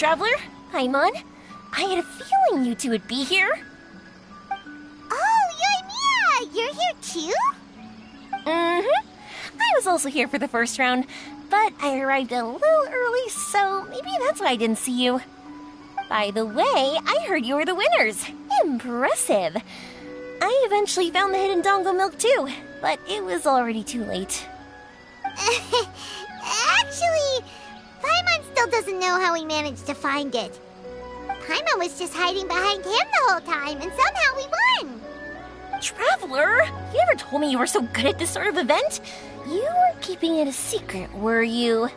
Traveler, Paimon. I had a feeling you two would be here. Oh, Yoimiya! You're here too? Mm-hmm. I was also here for the first round, but I arrived a little early, so maybe that's why I didn't see you. By the way, I heard you were the winners. Impressive. I eventually found the hidden Dongo milk too, but it was already too late. Actually, Paimon still doesn't know how we managed to find it. Paimon was just hiding behind him the whole time, and somehow we won! Traveler, you never told me you were so good at this sort of event. You were keeping it a secret, were you?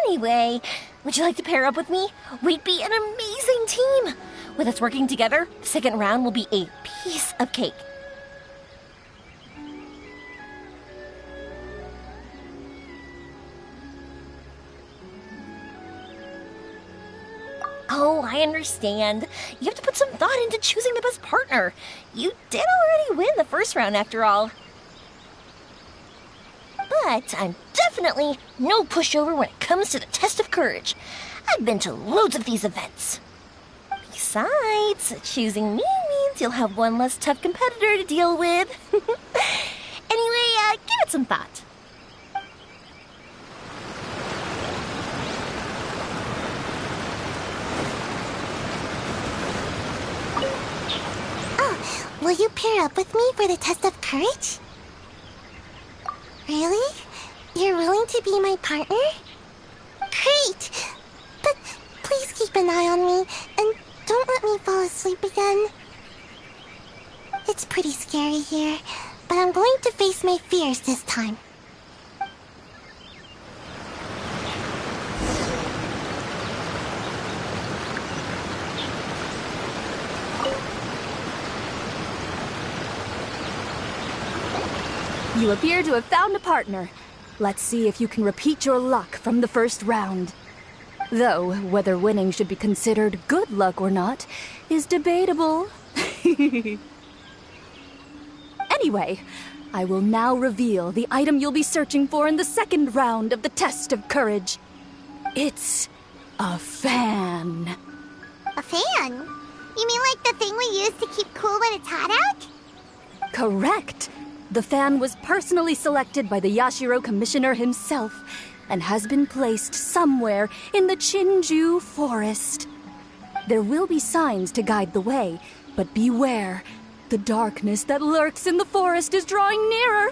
Anyway, would you like to pair up with me? We'd be an amazing team. With us working together, the second round will be a piece of cake. Oh, I understand. You have to put some thought into choosing the best partner. You did already win the first round after all. But I'm definitely no pushover when it comes to the test of courage. I've been to loads of these events. Besides, choosing me means you'll have one less tough competitor to deal with. Anyway, give it some thought. Will you pair up with me for the test of courage? Really? You're willing to be my partner? Great! But please keep an eye on me, and don't let me fall asleep again. It's pretty scary here, but I'm going to face my fears this time. You appear to have found a partner. Let's see if you can repeat your luck from the first round. Though, whether winning should be considered good luck or not is debatable. Anyway, I will now reveal the item you'll be searching for in the second round of the test of courage. It's a fan. A fan? You mean like the thing we use to keep cool when it's hot out? Correct. The fan was personally selected by the Yashiro Commissioner himself and has been placed somewhere in the Chinju Forest. There will be signs to guide the way, but beware. The darkness that lurks in the forest is drawing nearer.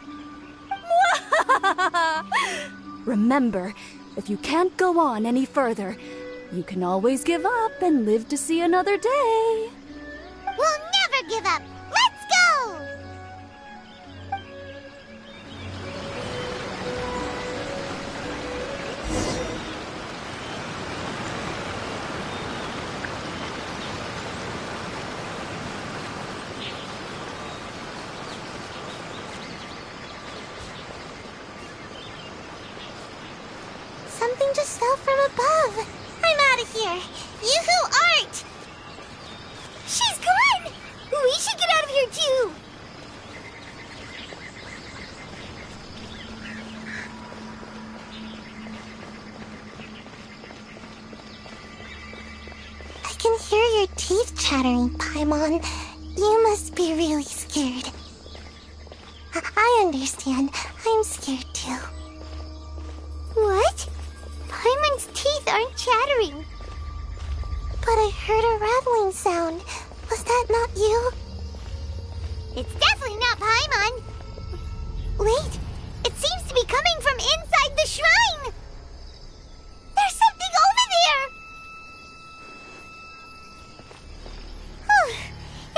Remember, if you can't go on any further, you can always give up and live to see another day. We'll never give up! Let's go! Something just fell from above. I'm out of here. Yoo-hoo art! She's gone! We should get out of here too! I can hear your teeth chattering, Paimon. You must be really scared. I understand. I'm scared too. What? Paimon's teeth aren't chattering. But I heard a rattling sound. Was that not you? It's definitely not Paimon. Wait, it seems to be coming from inside the shrine. There's something over there.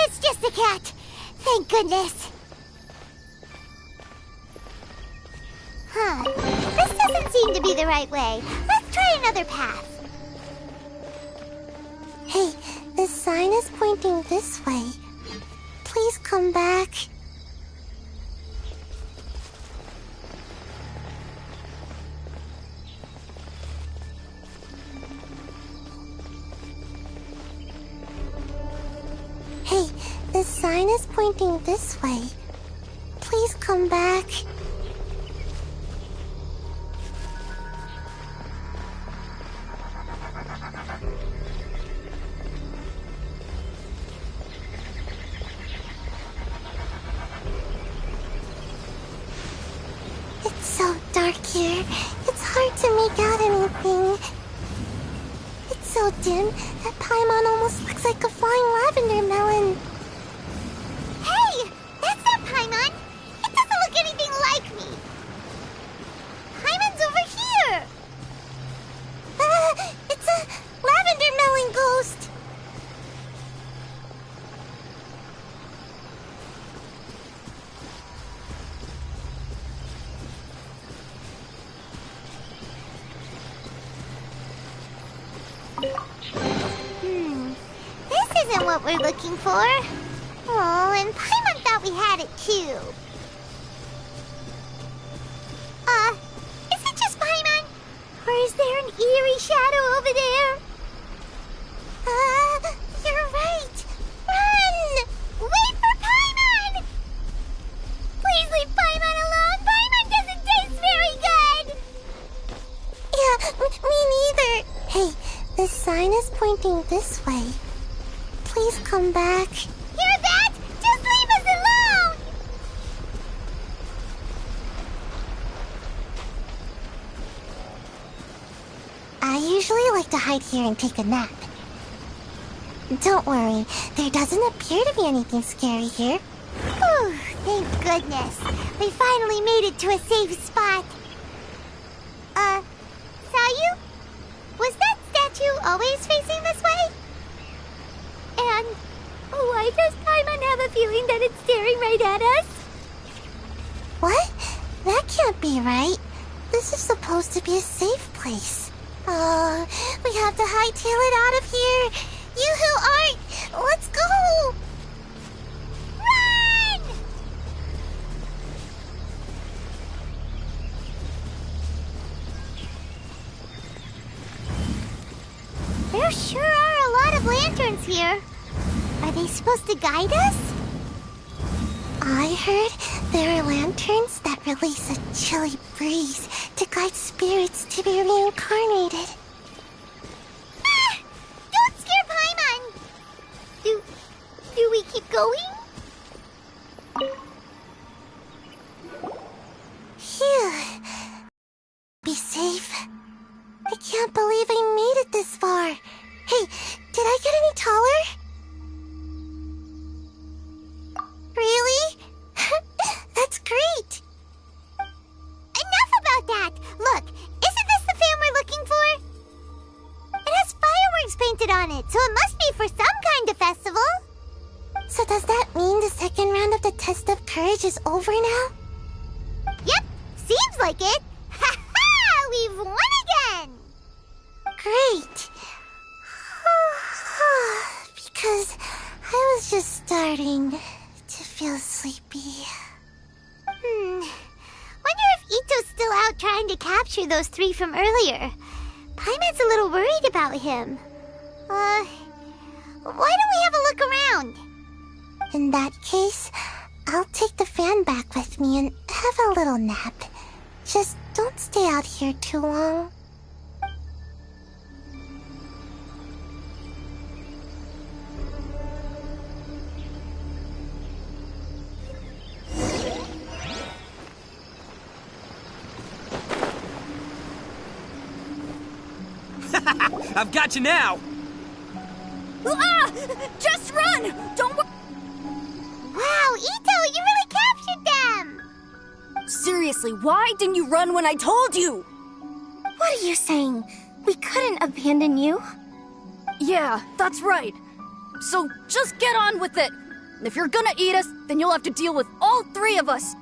It's just a cat. Thank goodness. This doesn't seem to be the right way. Let's try another path. Hey, the sign is pointing this way. Please come back. Hey, the sign is pointing this way. Please come back. dark here. It's hard to make out anything. It's so dim that Paimon almost looks like a flying lavender melon. Hey! That's not Paimon! It doesn't look anything like me! Paimon's over here! It's a lavender melon ghost! This isn't what we're looking for. Oh, and Paimon thought we had it too. Is it just Paimon? Or is there an eerie shadow over there? You're right. Run! Wait for Paimon! Please leave Paimon alone. Paimon doesn't taste very good. Yeah, me neither. Hey, this sign is pointing this way. Please come back. Hear that? Just leave us alone! I usually like to hide here and take a nap. Don't worry, there doesn't appear to be anything scary here. Whew, thank goodness. We finally made it to a safe spot. Sayu? Was that statue always facing this way? And why does Paimon have a feeling that it's staring right at us? What? That can't be right. This is supposed to be a safe place. We have to hightail it out of here. You who aren't, let's go! Run! There sure are a lot of lanterns here. Are they supposed to guide us? I heard there are lanterns that release a chilly breeze to guide spirits to be reincarnated. Ah! Don't scare Paimon! Do we keep going? Phew. Be safe. I can't believe I made it this far. Hey, did I get any taller? Really? That's great! Enough about that! Look, isn't this the fan we're looking for? It has fireworks painted on it, so it must be for some kind of festival. So does that mean the second round of the test of courage is over now? Yep, seems like it. Ha ha! We've won again! Great. Because I was just starting to feel sleepy. Wonder if Ito's still out trying to capture those three from earlier. Paimon's a little worried about him. Why don't we have a look around? In that case, I'll take the fan back with me and have a little nap. Just don't stay out here too long. I've got you now! Ah! Just run! Don't Wow, Ito, you really captured them! Seriously, why didn't you run when I told you? What are you saying? We couldn't abandon you? Yeah, that's right. So just get on with it. If you're gonna eat us, then you'll have to deal with all three of us.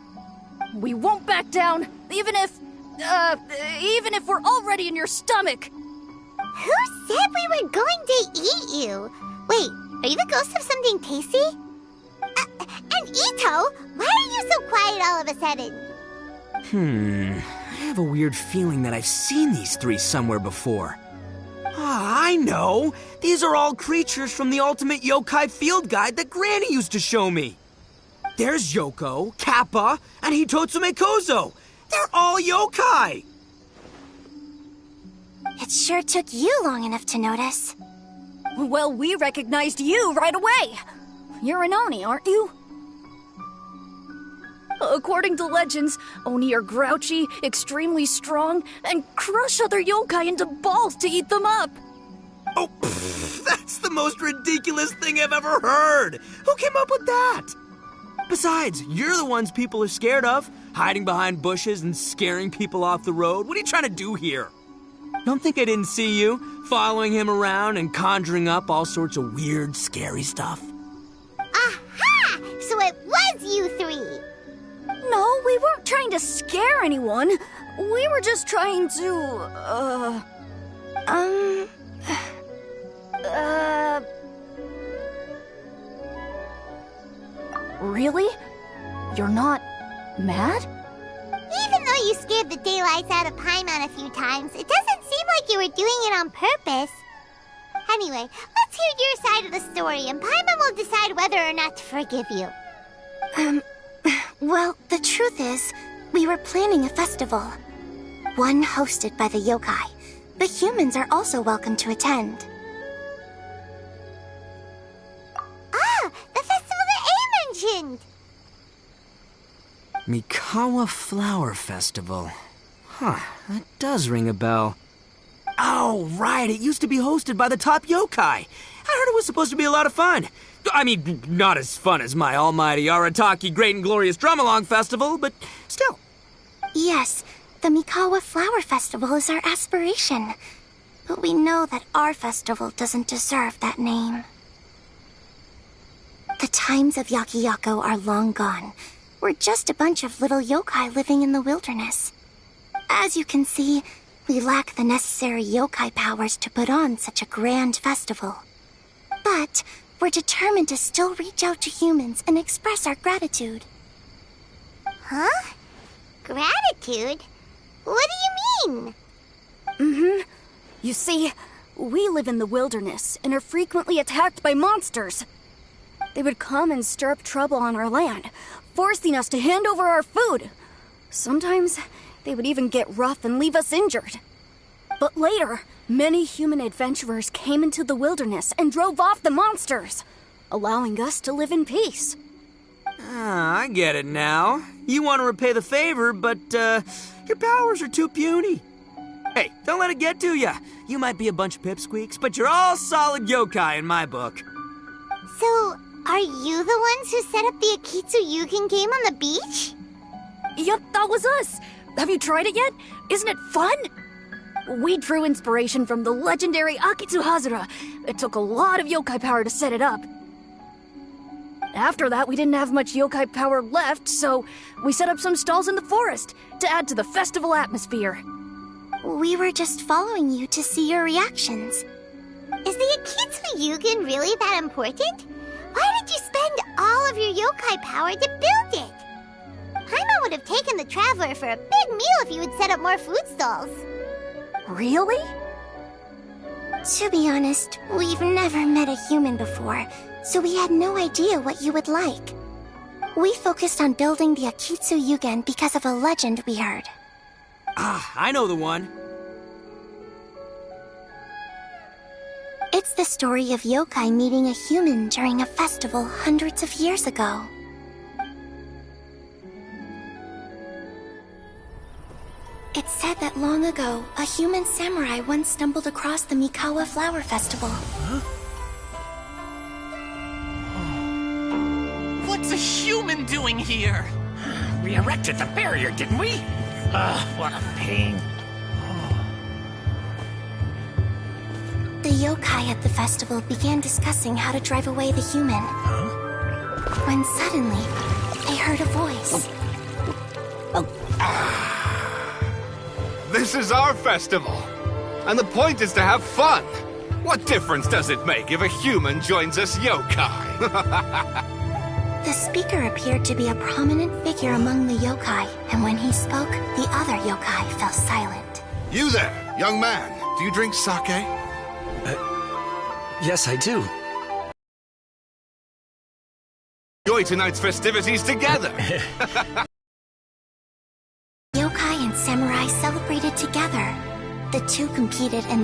We won't back down, even if we're already in your stomach. Who said we were going to eat you? Wait, are you the ghost of something tasty? And Ito, why are you so quiet all of a sudden? I have a weird feeling that I've seen these three somewhere before. Ah, I know! These are all creatures from the Ultimate Yokai Field Guide that Granny used to show me. There's Yoko, Kappa, and Hitotsume Kozo. They're all yokai! It sure took you long enough to notice. Well, we recognized you right away. You're an Oni, aren't you? According to legends, Oni are grouchy, extremely strong, and crush other yokai into balls to eat them up. Oh, that's the most ridiculous thing I've ever heard! Who came up with that? Besides, you're the ones people are scared of, hiding behind bushes and scaring people off the road. What are you trying to do here? Don't think I didn't see you, following him around and conjuring up all sorts of weird, scary stuff. Aha! So it was you three! No, we weren't trying to scare anyone. We were just trying to, Really? You're not mad? Even though you scared the daylights out of Paimon a few times, it doesn't seem like you were doing it on purpose. Anyway, let's hear your side of the story, and Paimon will decide whether or not to forgive you. Well, the truth is, we were planning a festival. One hosted by the yokai, but humans are also welcome to attend. Ah, the festival that A mentioned! Mikawa Flower Festival. Huh, that does ring a bell. Oh, right, it used to be hosted by the top yokai. I heard it was supposed to be a lot of fun. I mean, not as fun as my almighty Arataki Great and Glorious Drum-Along Festival, but still. Yes, the Mikawa Flower Festival is our aspiration. But we know that our festival doesn't deserve that name. The times of Yakiyako are long gone. We're just a bunch of little yokai living in the wilderness. As you can see, we lack the necessary yokai powers to put on such a grand festival. But we're determined to still reach out to humans and express our gratitude. Huh? Gratitude? What do you mean? You see, we live in the wilderness and are frequently attacked by monsters. They would come and stir up trouble on our land, forcing us to hand over our food. Sometimes they would even get rough and leave us injured. But later, many human adventurers came into the wilderness and drove off the monsters, allowing us to live in peace. Ah, I get it now. You want to repay the favor, but, your powers are too puny. Hey, don't let it get to ya. You might be a bunch of pipsqueaks, but you're all solid yokai in my book. So, are you the ones who set up the Akitsu Yugen game on the beach? Yep, that was us. Have you tried it yet? Isn't it fun? We drew inspiration from the legendary Akitsu Hazura. It took a lot of yokai power to set it up. After that, we didn't have much yokai power left, so we set up some stalls in the forest to add to the festival atmosphere. We were just following you to see your reactions. Is the Akitsu Yugen really that important? Why did you spend all of your yokai power to build it? Paimon would have taken the Traveler for a big meal if you had set up more food stalls. Really? To be honest, we've never met a human before, so we had no idea what you would like. We focused on building the Akitsu Yugen because of a legend we heard. Ah, I know the one. It's the story of yokai meeting a human during a festival hundreds of years ago. It's said that long ago, a human samurai once stumbled across the Mikawa Flower Festival. What's a human doing here? We erected the barrier, didn't we? What a pain. The yokai at the festival began discussing how to drive away the human. When suddenly, they heard a voice. This is our festival, and the point is to have fun. What difference does it make if a human joins us yokai? The speaker appeared to be a prominent figure among the yokai, and when he spoke, the other yokai fell silent. You there, young man. Do you drink sake? Yes, I do. Enjoy tonight's festivities together. Yokai and samurai celebrated together. The two competed in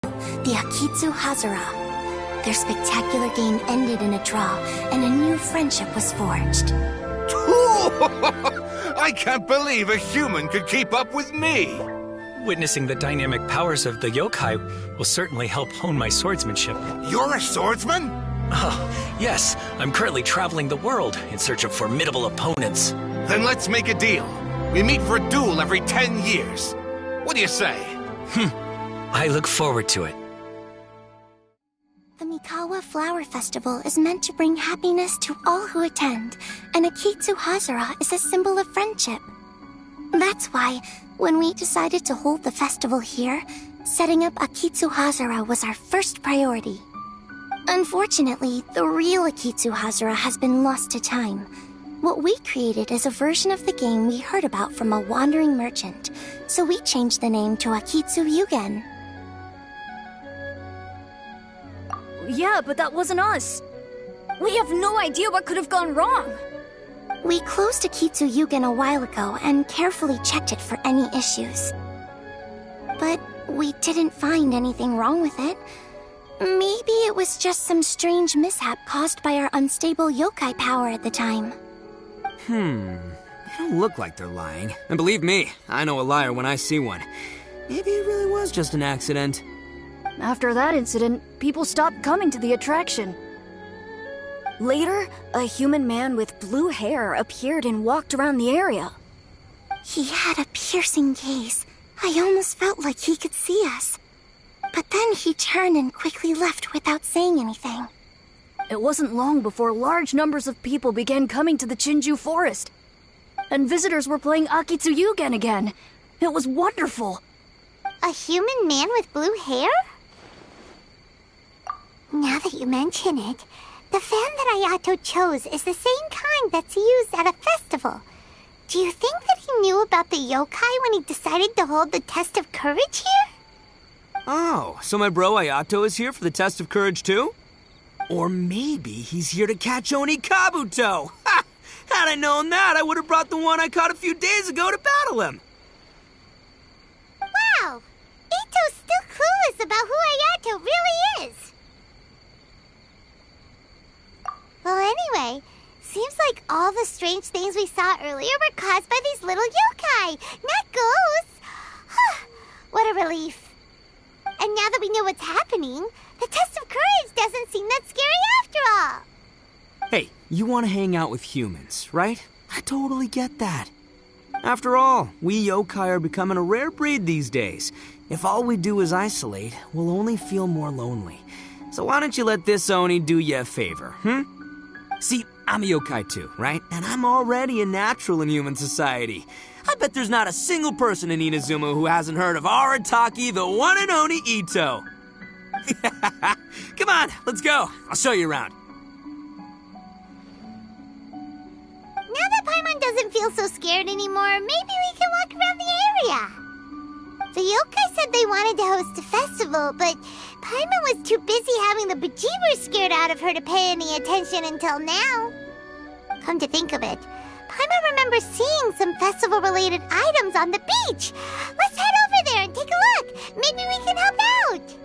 the Akitsu Hazura. Their spectacular game ended in a draw, and a new friendship was forged. Cool! I can't believe a human could keep up with me! Witnessing the dynamic powers of the yokai will certainly help hone my swordsmanship. You're a swordsman? Oh, yes. I'm currently traveling the world in search of formidable opponents. Then let's make a deal. We meet for a duel every 10 years. What do you say? I look forward to it. The Mikawa Flower Festival is meant to bring happiness to all who attend, and Akitsu Hazara is a symbol of friendship. That's why, when we decided to hold the festival here, setting up Akitsu Hazara was our first priority. Unfortunately, the real Akitsu Hazara has been lost to time. What we created is a version of the game we heard about from a wandering merchant, so we changed the name to Akitsu Yugen. Yeah, but that wasn't us. We have no idea what could have gone wrong. We closed Akitsu Yugen a while ago and carefully checked it for any issues. But we didn't find anything wrong with it. Maybe it was just some strange mishap caused by our unstable yokai power at the time. They don't look like they're lying. And believe me, I know a liar when I see one. Maybe it really was just an accident. After that incident, people stopped coming to the attraction. Later, a human man with blue hair appeared and walked around the area. He had a piercing gaze. I almost felt like he could see us. But then he turned and quickly left without saying anything. It wasn't long before large numbers of people began coming to the Chinju forest. And visitors were playing Akitsu Yugen again. It was wonderful. A human man with blue hair? Now that you mention it, the fan that Ayato chose is the same kind that's used at a festival. Do you think that he knew about the yokai when he decided to hold the test of courage here? Oh, so my bro Ayato is here for the test of courage too? Or maybe he's here to catch Oni Kabuto! Ha! Had I known that, I would have brought the one I caught a few days ago to battle him! Wow! Ito's still clueless about who Ayato really is! Well, anyway, seems like all the strange things we saw earlier were caused by these little yokai, not ghosts! What a relief. And now that we know what's happening, the test of courage doesn't seem that scary after all. Hey, you want to hang out with humans, right? I totally get that. After all, we yokai are becoming a rare breed these days. If all we do is isolate, we'll only feel more lonely. So why don't you let this Oni do you a favor, See, I'm a yokai too, right? And I'm already a natural in human society. I bet there's not a single person in Inazuma who hasn't heard of Arataki, the one and only Ito. Come on, let's go. I'll show you around. Now that Paimon doesn't feel so scared anymore, maybe we can walk around the area. The yokai said they wanted to host a festival, but Paimon was too busy having the bejeebers scared out of her to pay any attention until now. Come to think of it, Paimon remembers seeing some festival-related items on the beach. Let's head over there and take a look. Maybe we can help out.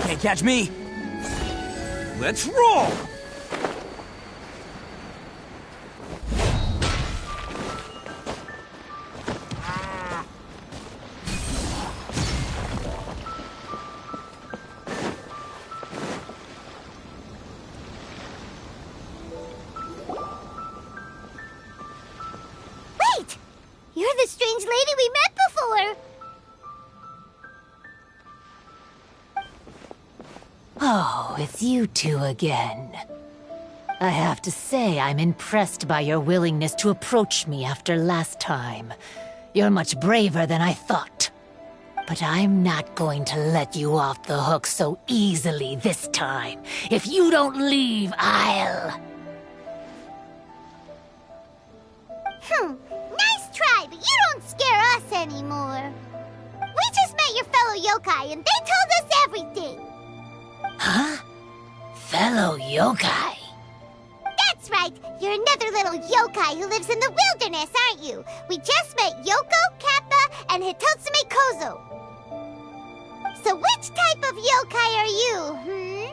Can't catch me. Let's roll! Wait! You're the strange lady we met before. Oh, it's you two again. I have to say I'm impressed by your willingness to approach me after last time. You're much braver than I thought. But I'm not going to let you off the hook so easily this time. If you don't leave, I'll... Nice try, but you don't scare us anymore. We just met your fellow fellow yokai, and they told us everything. Huh? Fellow yokai? That's right. You're another little yokai who lives in the wilderness, aren't you? We just met Yoko, Kappa, and Hitotsume Kozo. So which type of yokai are you,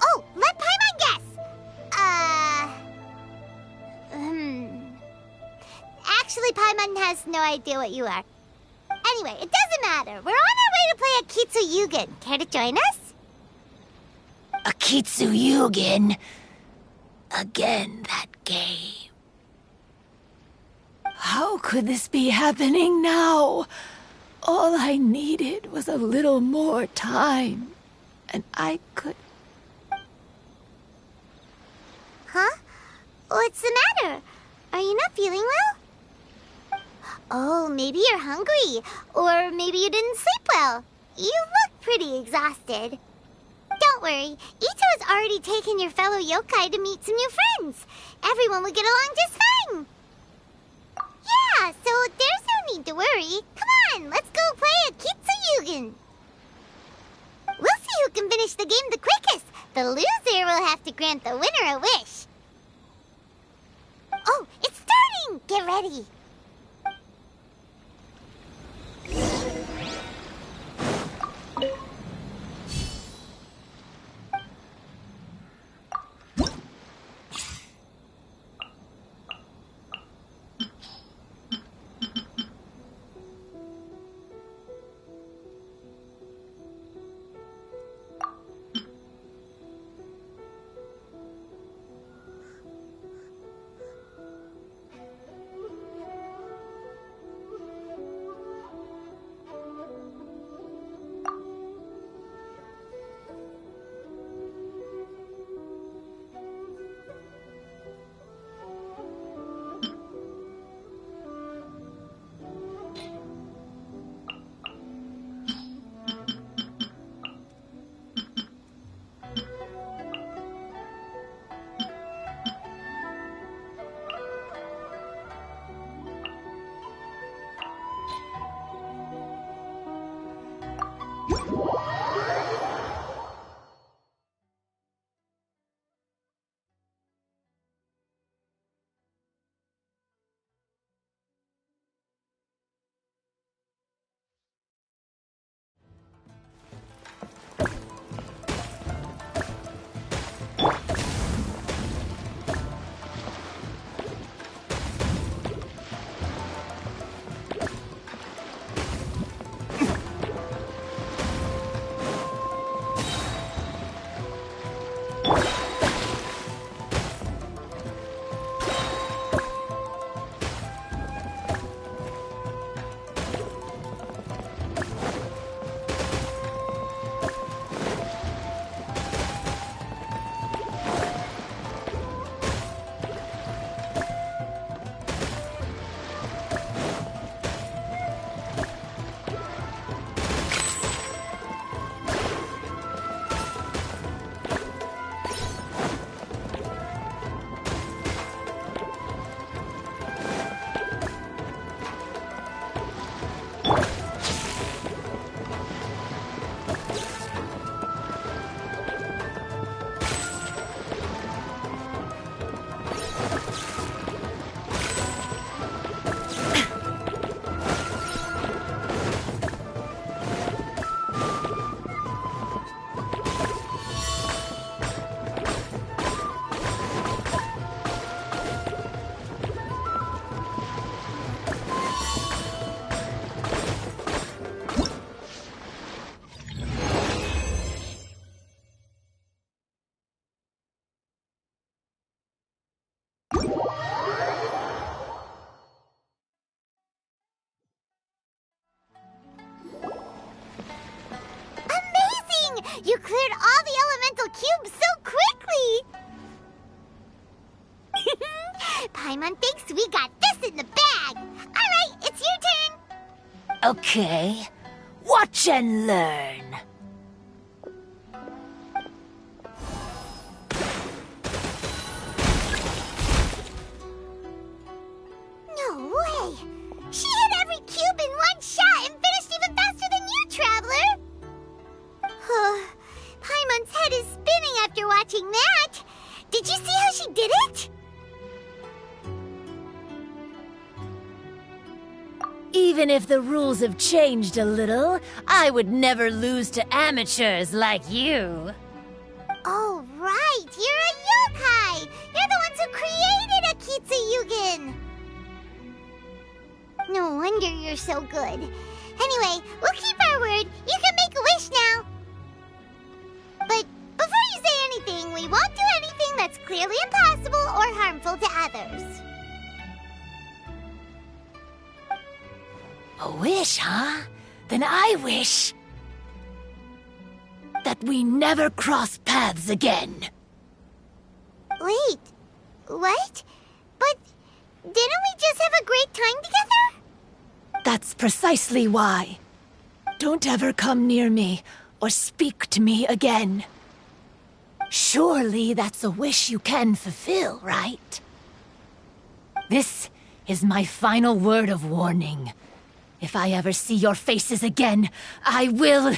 Oh, let Paimon guess. Actually, Paimon has no idea what you are. Anyway, it doesn't matter. We're on our way to play Akitsu Yugen. Care to join us? Akitsu Yugen. Again, that game. How could this be happening now? All I needed was a little more time, and I could... Huh? What's the matter? Are you not feeling well? Oh, maybe you're hungry. Or maybe you didn't sleep well. You look pretty exhausted. Don't worry. Ito has already taken your fellow yokai to meet some new friends. Everyone will get along just fine. Yeah, so there's no need to worry. Come on, let's go play Akitsu Yugen. We'll see who can finish the game the quickest. The loser will have to grant the winner a wish. Oh, it's starting! Get ready. You cleared all the elemental cubes so quickly! Paimon thinks we got this in the bag! Alright, it's your turn! Okay. Watch and learn. No way! She hit every cube in one shot and finished even faster than you, Traveler! Even if the rules have changed a little, I would never lose to amateurs like you. Oh, right! You're a yokai! You're the ones who created Akitsu Yugen! No wonder you're so good. Anyway, we'll keep our word. You can make a wish now. But before you say anything, we won't do anything that's clearly impossible or harmful to others. A wish, huh? Then I wish that we never cross paths again. Wait, what? But didn't we just have a great time together? That's precisely why. Don't ever come near me or speak to me again. Surely that's a wish you can fulfill, right? This is my final word of warning. If I ever see your faces again, I will...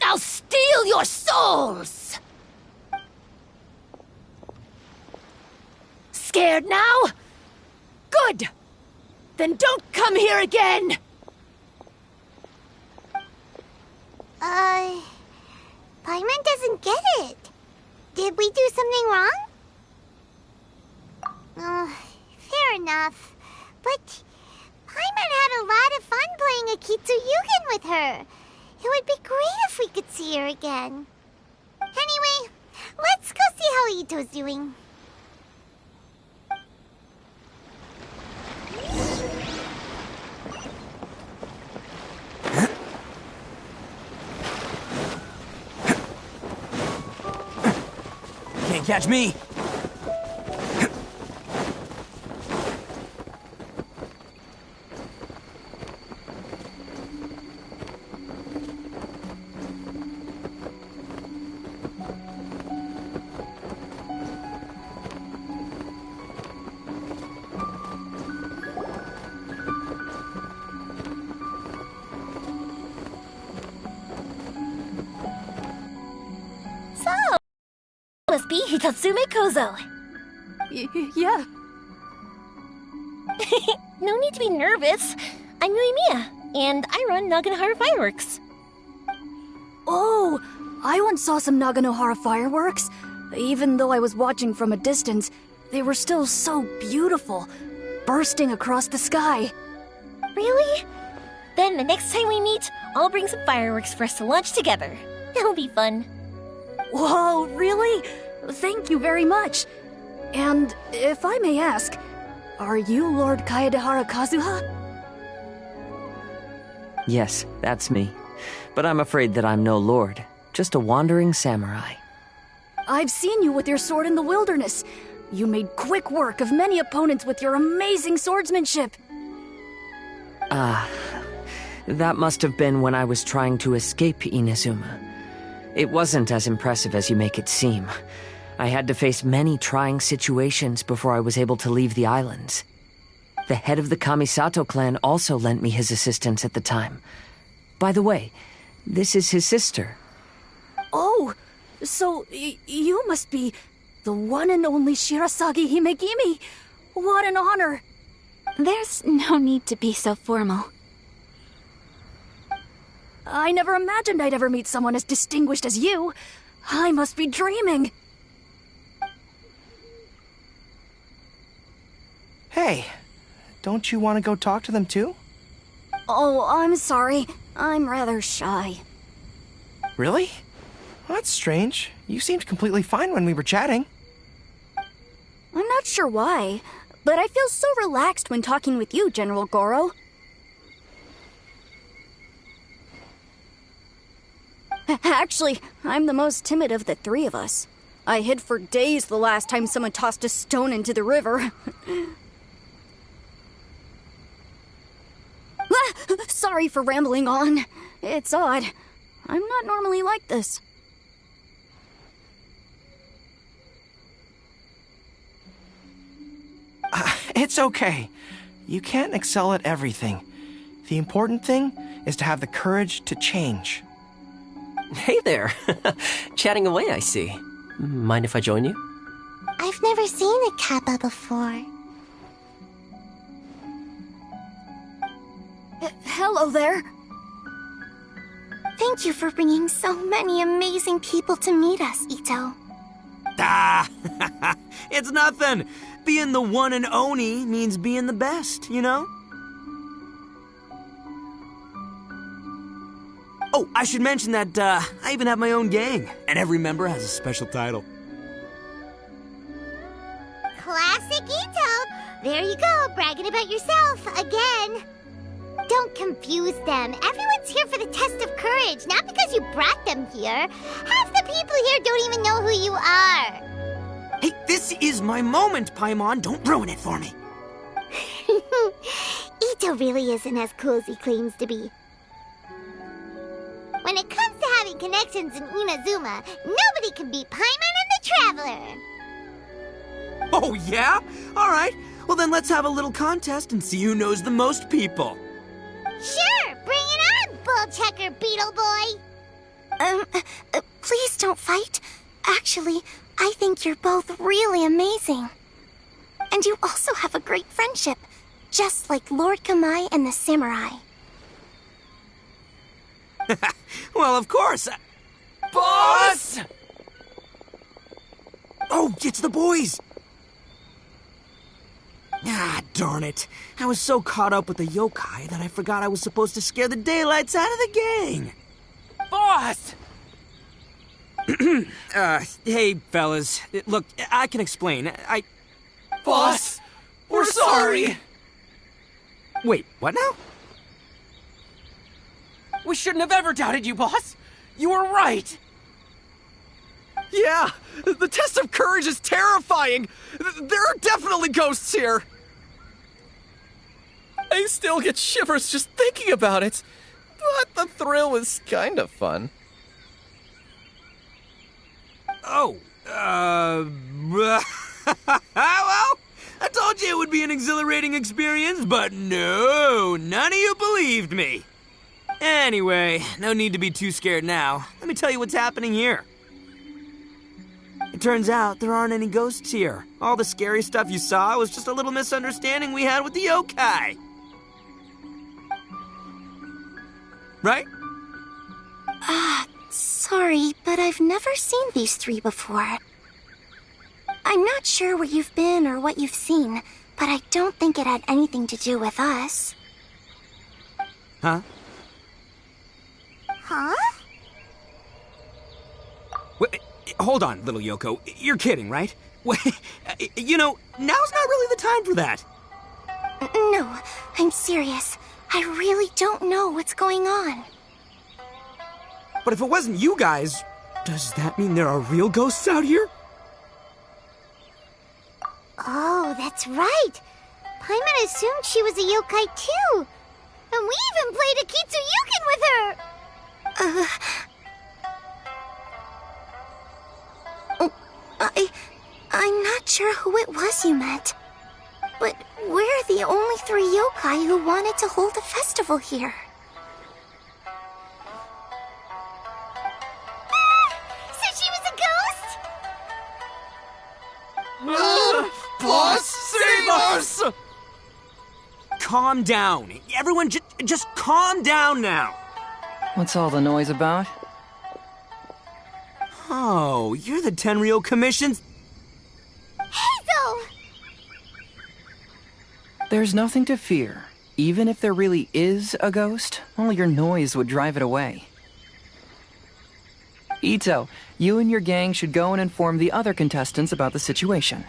I'll steal your souls! Scared now? Good! Then don't come here again! Paimon doesn't get it. Did we do something wrong? Fair enough. But Paimon had a lot of fun playing Akitsu Yugen with her. It would be great if we could see her again. Anyway, let's go see how Ito's doing. Can't catch me! Must be Hitatsume Kozo. Yeah. No need to be nervous. I'm Yuimiya, and I run Naganohara Fireworks. Oh, I once saw some Naganohara fireworks. Even though I was watching from a distance, they were still so beautiful, bursting across the sky. Really? Then the next time we meet, I'll bring some fireworks for us to launch together. It'll be fun. Whoa, really? Thank you very much. And if I may ask, are you Lord Kaedehara Kazuha? Yes, that's me. But I'm afraid that I'm no lord, just a wandering samurai. I've seen you with your sword in the wilderness. You made quick work of many opponents with your amazing swordsmanship. That must have been when I was trying to escape Inazuma. It wasn't as impressive as you make it seem. I had to face many trying situations before I was able to leave the islands. The head of the Kamisato clan also lent me his assistance at the time. By the way, this is his sister. Oh, so you must be the one and only Shirasagi Himegimi. What an honor. There's no need to be so formal. I never imagined I'd ever meet someone as distinguished as you. I must be dreaming. Hey, don't you want to go talk to them too? Oh, I'm sorry. I'm rather shy. Really? Well, that's strange. You seemed completely fine when we were chatting. I'm not sure why, but I feel so relaxed when talking with you, General Goro. Actually, I'm the most timid of the three of us. I hid for days the last time someone tossed a stone into the river. Sorry for rambling on. It's odd. I'm not normally like this. It's okay. You can't excel at everything. The important thing is to have the courage to change. Hey there. Chatting away, I see. Mind if I join you? I've never seen a kappa before. Hello there. Thank you for bringing so many amazing people to meet us, Ito. Ah, it's nothing. Being the one and Oni means being the best, you know? Oh, I should mention that I even have my own gang, and every member has a special title. Classic Ito! There you go, bragging about yourself again. Don't confuse them. Everyone's here for the test of courage, not because you brought them here. Half the people here don't even know who you are. Hey, this is my moment, Paimon. Don't ruin it for me. Ito really isn't as cool as he claims to be. When it comes to having connections in Inazuma, nobody can beat Paimon and the Traveler. Oh, yeah? All right. Well, then let's have a little contest and see who knows the most people. Sure, bring it on, Bullchecker Beetle Boy. Please don't fight. Actually, I think you're both really amazing. And you also have a great friendship, just like Lord Kamai and the Samurai. Well, of course. Boss! Oh, it's the boys. Ah, darn it. I was so caught up with the yokai that I forgot I was supposed to scare the daylights out of the gang. Boss! Hey, fellas. Look, I can explain. Boss! We're sorry! Wait, what now? We shouldn't have ever doubted you, boss! You were right! Yeah, the test of courage is terrifying! There are definitely ghosts here! I still get shivers just thinking about it, but the thrill is kind of fun. Oh, well, I told you it would be an exhilarating experience, but no, none of you believed me. Anyway, no need to be too scared now. Let me tell you what's happening here. It turns out there aren't any ghosts here. All the scary stuff you saw was just a little misunderstanding we had with the yokai. Right? Sorry, but I've never seen these three before. I'm not sure where you've been or what you've seen, but I don't think it had anything to do with us. Huh? Huh? Wait, hold on, little Yoko. You're kidding, right? Wait, you know, now's not really the time for that. No, I'm serious. I really don't know what's going on. But if it wasn't you guys, does that mean there are real ghosts out here? Oh, that's right. Paimon assumed she was a yokai too. And we even played Akitsu Yukin with her. I'm not sure who it was you met. But we're the only three yokai who wanted to hold a festival here. So she was a ghost? Boss, save us! Calm down. Everyone, just calm down now. What's all the noise about? Oh, you're the Tenryou Commission's... Hazel! There's nothing to fear. Even if there really is a ghost, only your noise would drive it away. Ito, you and your gang should go and inform the other contestants about the situation.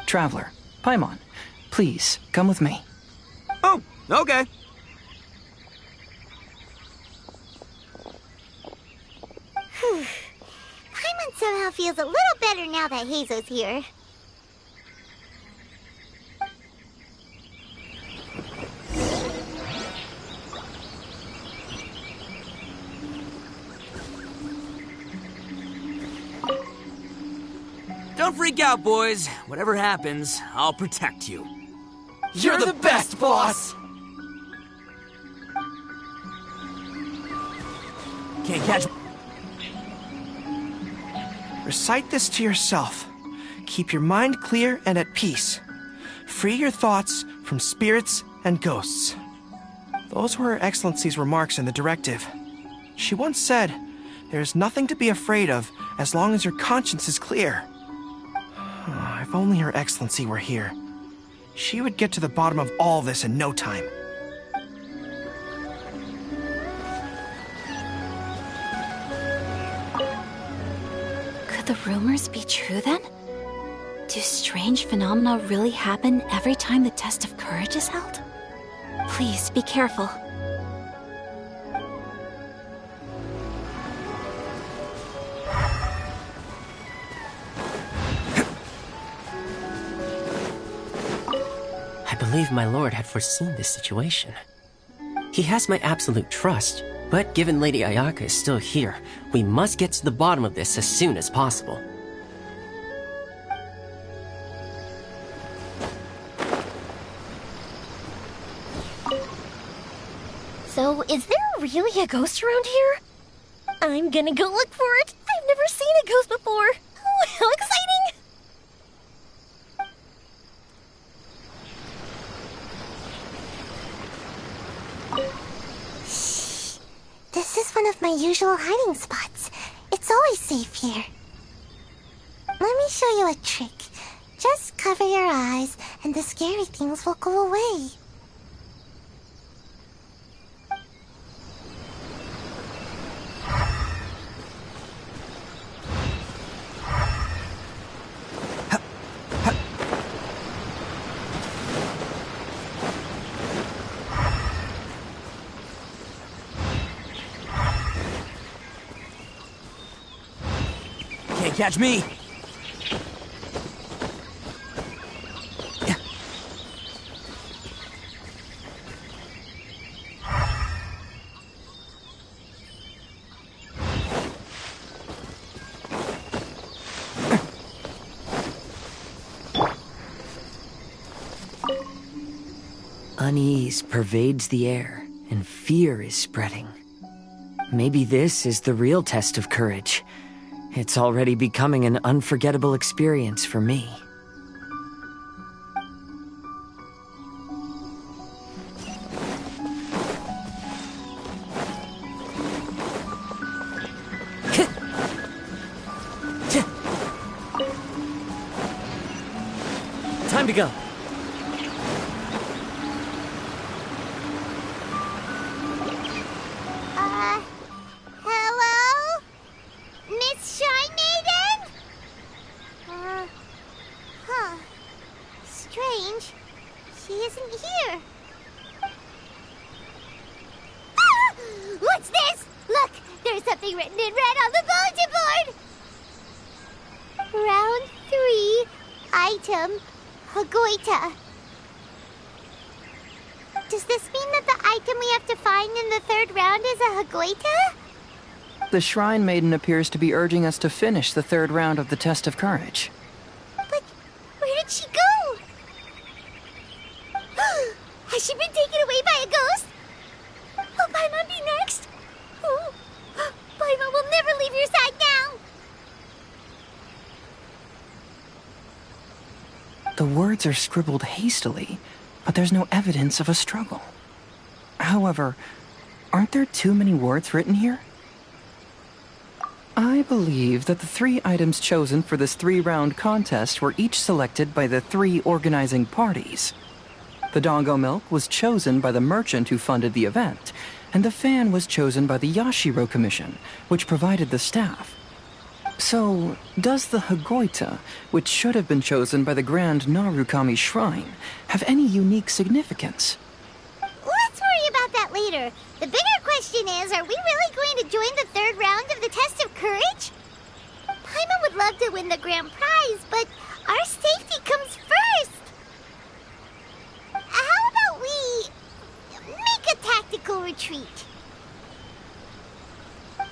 Traveler, Paimon, please, come with me. Oh, okay. Paimon somehow feels a little better now that Hazo's here. Don't freak out, boys. Whatever happens, I'll protect you. You're the best, boss! Can't catch... Recite this to yourself. Keep your mind clear and at peace. Free your thoughts from spirits and ghosts. Those were Her Excellency's remarks in the directive. She once said, "There's nothing to be afraid of as long as your conscience is clear." If only Her Excellency were here. She would get to the bottom of all this in no time. Could the rumors be true then? Do strange phenomena really happen every time the test of courage is held? Please be careful. I believe my lord had foreseen this situation. He has my absolute trust, but given Lady Ayaka is still here, we must get to the bottom of this as soon as possible. So, is there really a ghost around here? I'm gonna go look for it. I've never seen a ghost before. Oh, how exciting! Shh. This is one of my usual hiding spots. It's always safe here. Let me show you a trick. Just cover your eyes, and the scary things will go away. Can't catch me! Unease pervades the air, and fear is spreading. Maybe this is the real test of courage. It's already becoming an unforgettable experience for me. Time to go. Hello? Miss Shrine Maiden? Strange. She isn't here. Ah! What's this? Look, there's something written in red on the bulletin board! Round 3, item, Hagoita. Does this mean that the item we have to find in the 3rd round is a Hagoita? The Shrine Maiden appears to be urging us to finish the 3rd round of the test of courage. But where did she go? Has she been taken away by a ghost? Will Paimon be next? Oh, Paimon will never leave your side now. The words are scribbled hastily, but there's no evidence of a struggle. However, aren't there too many words written here? I believe that the 3 items chosen for this 3-round contest were each selected by the 3 organizing parties. The Dongo Milk was chosen by the merchant who funded the event, and the fan was chosen by the Yashiro Commission, which provided the staff. So, does the Hagoita, which should have been chosen by the Grand Narukami Shrine, have any unique significance? Let's worry about that later. The bigger question is, are we really going to join the 3rd round of the test of courage? Paimon would love to win the grand prize, but our safety comes first. How about we make a tactical retreat?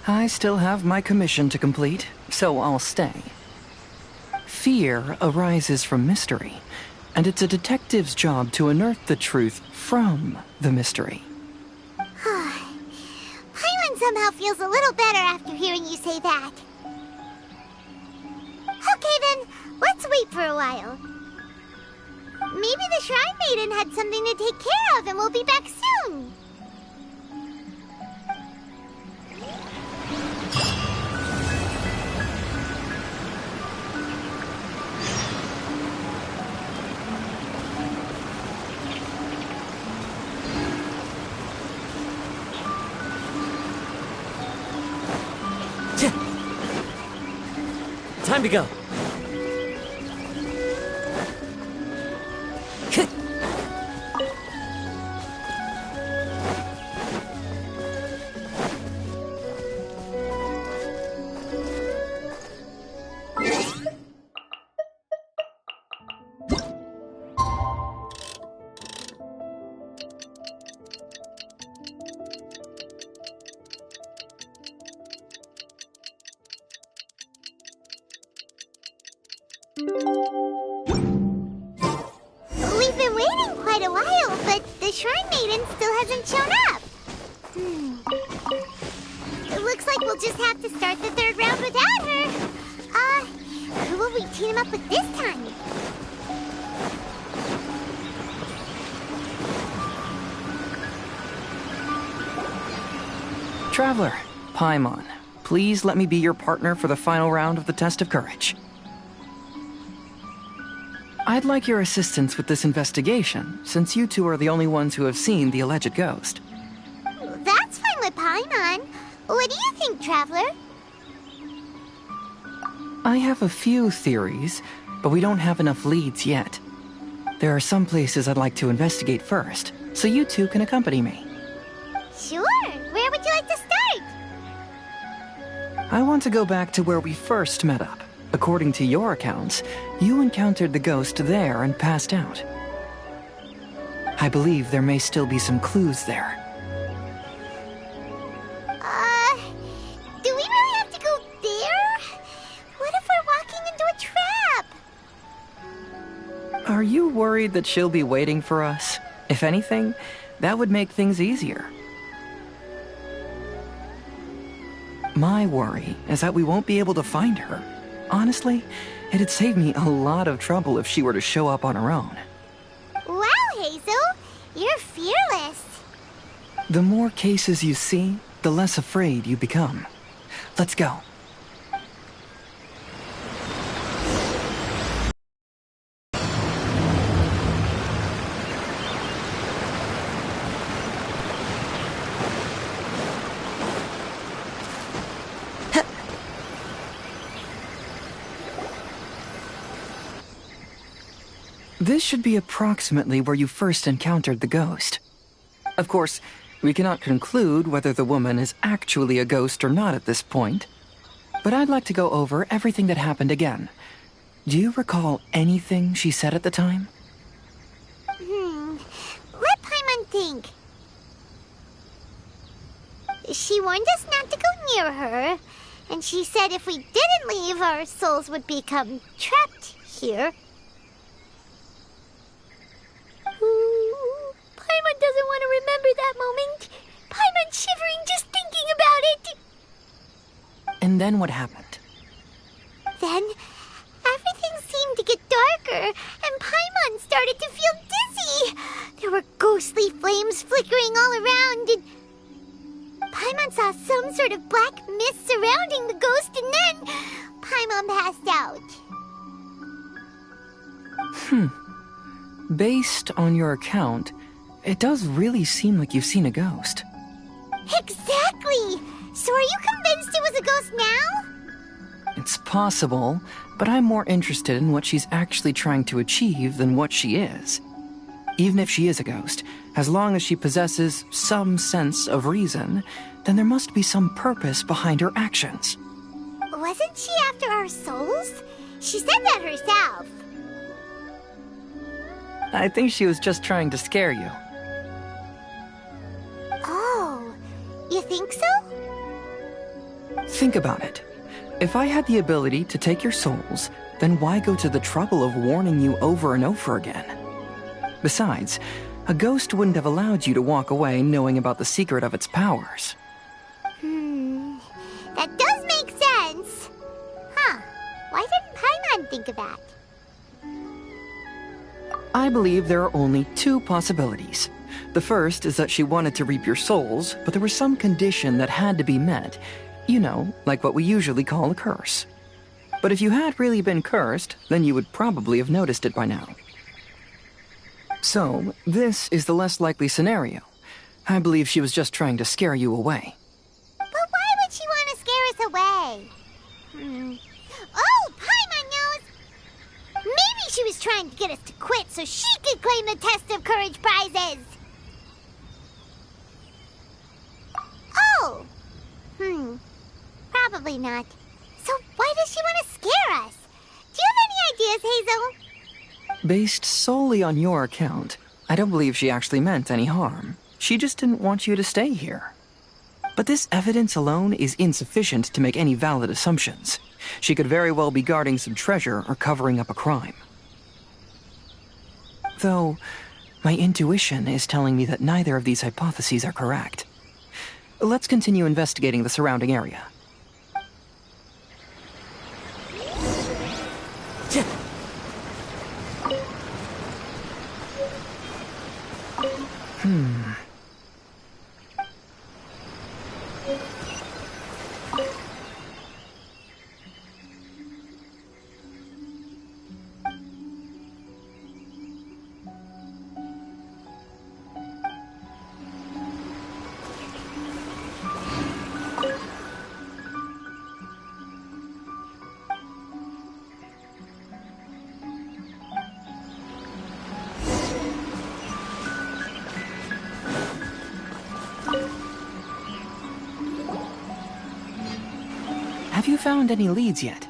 I still have my commission to complete, so I'll stay. Fear arises from mystery, and it's a detective's job to unearth the truth from the mystery. Paimon somehow feels a little better after hearing you say that. Okay then, let's wait for a while. Maybe the Shrine Maiden had something to take care of and we'll be back soon. Time to go. We've been waiting quite a while, but the Shrine Maiden still hasn't shown up. It looks like we'll just have to start the third round without her. Who will we team up with this time? Traveler, Paimon, please let me be your partner for the final round of the test of courage. I'd like your assistance with this investigation, since you two are the only ones who have seen the alleged ghost. That's fine with Paimon. What do you think, Traveler? I have a few theories, but we don't have enough leads yet. There are some places I'd like to investigate first, so you two can accompany me. Sure. Where would you like to start? I want to go back to where we first met up. According to your accounts, you encountered the ghost there and passed out. I believe there may still be some clues there. Do we really have to go there? What if we're walking into a trap? Are you worried that she'll be waiting for us? If anything, that would make things easier. My worry is that we won't be able to find her. Honestly, it'd save me a lot of trouble if she were to show up on her own. Wow, Hazel! You're fearless. The more cases you see, the less afraid you become. Let's go. This should be approximately where you first encountered the ghost. Of course, we cannot conclude whether the woman is actually a ghost or not at this point, but I'd like to go over everything that happened again. Do you recall anything she said at the time? Let Paimon think. She warned us not to go near her, and she said if we didn't leave, our souls would become trapped here. Paimon doesn't want to remember that moment. Paimon's shivering just thinking about it. And then what happened? Then, everything seemed to get darker, and Paimon started to feel dizzy. There were ghostly flames flickering all around, and Paimon saw some sort of black mist surrounding the ghost, and then Paimon passed out. Based on your account, it does really seem like you've seen a ghost. Exactly! So are you convinced it was a ghost now? It's possible, but I'm more interested in what she's actually trying to achieve than what she is. Even if she is a ghost, as long as she possesses some sense of reason, then there must be some purpose behind her actions. Wasn't she after our souls? She said that herself. I think she was just trying to scare you. Oh, you think so? Think about it. If I had the ability to take your souls, then why go to the trouble of warning you over and over again? Besides, a ghost wouldn't have allowed you to walk away knowing about the secret of its powers. That does make sense. Huh. Why didn't Paimon think of that? I believe there are only two possibilities. The first is that she wanted to reap your souls, but there was some condition that had to be met. You know, like what we usually call a curse. But if you had really been cursed, then you would probably have noticed it by now. So, this is the less likely scenario. I believe she was just trying to scare you away. But why would she want to scare us away? Oh, she was trying to get us to quit so she could claim the Test of Courage prizes. Oh. Probably not. So why does she want to scare us? Do you have any ideas, Hazel? Based solely on your account, I don't believe she actually meant any harm. She just didn't want you to stay here. But this evidence alone is insufficient to make any valid assumptions. She could very well be guarding some treasure or covering up a crime. Though, my intuition is telling me that neither of these hypotheses are correct. Let's continue investigating the surrounding area. Have you found any leads yet?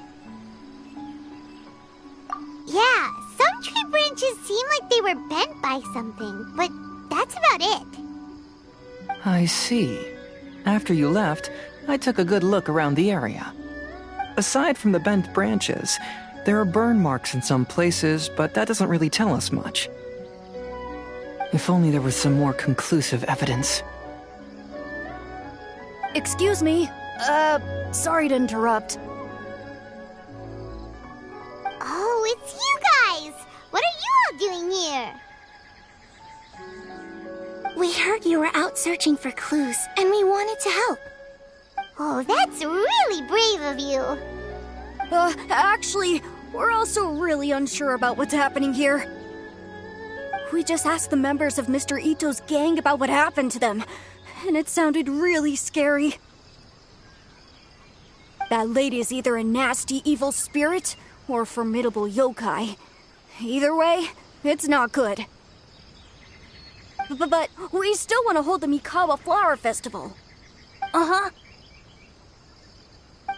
Yeah, some tree branches seem like they were bent by something, but that's about it. I see. After you left, I took a good look around the area. Aside from the bent branches, there are burn marks in some places, but that doesn't really tell us much. If only there was some more conclusive evidence. Excuse me. Sorry to interrupt. Oh, it's you guys! What are you all doing here? We heard you were out searching for clues, and we wanted to help. Oh, that's really brave of you. Actually, we're also really unsure about what's happening here. We just asked the members of Mr. Ito's gang about what happened to them, and it sounded really scary. That lady is either a nasty evil spirit or a formidable yokai. Either way, it's not good. But we still want to hold the Mikawa Flower Festival. Uh-huh.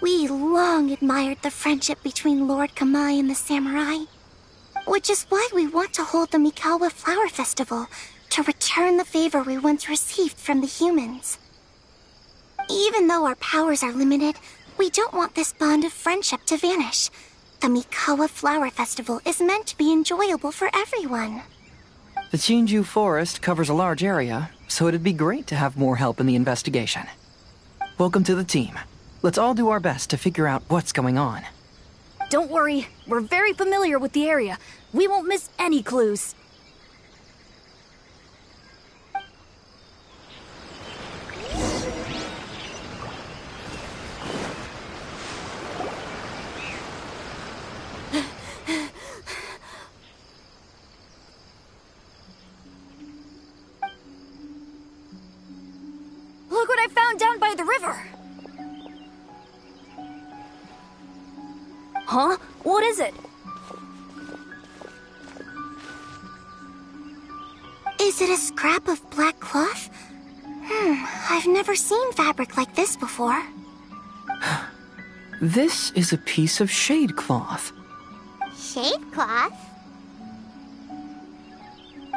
We long admired the friendship between Lord Kamai and the samurai, which is why we want to hold the Mikawa Flower Festival to return the favor we once received from the humans. Even though our powers are limited, we don't want this bond of friendship to vanish. The Mikawa Flower Festival is meant to be enjoyable for everyone. The Chinju Forest covers a large area, so it'd be great to have more help in the investigation. Welcome to the team. Let's all do our best to figure out what's going on. Don't worry, we're very familiar with the area. We won't miss any clues. Look what I found down by the river! Huh? What is it? Is it a scrap of black cloth? I've never seen fabric like this before. This is a piece of shade cloth. Shade cloth?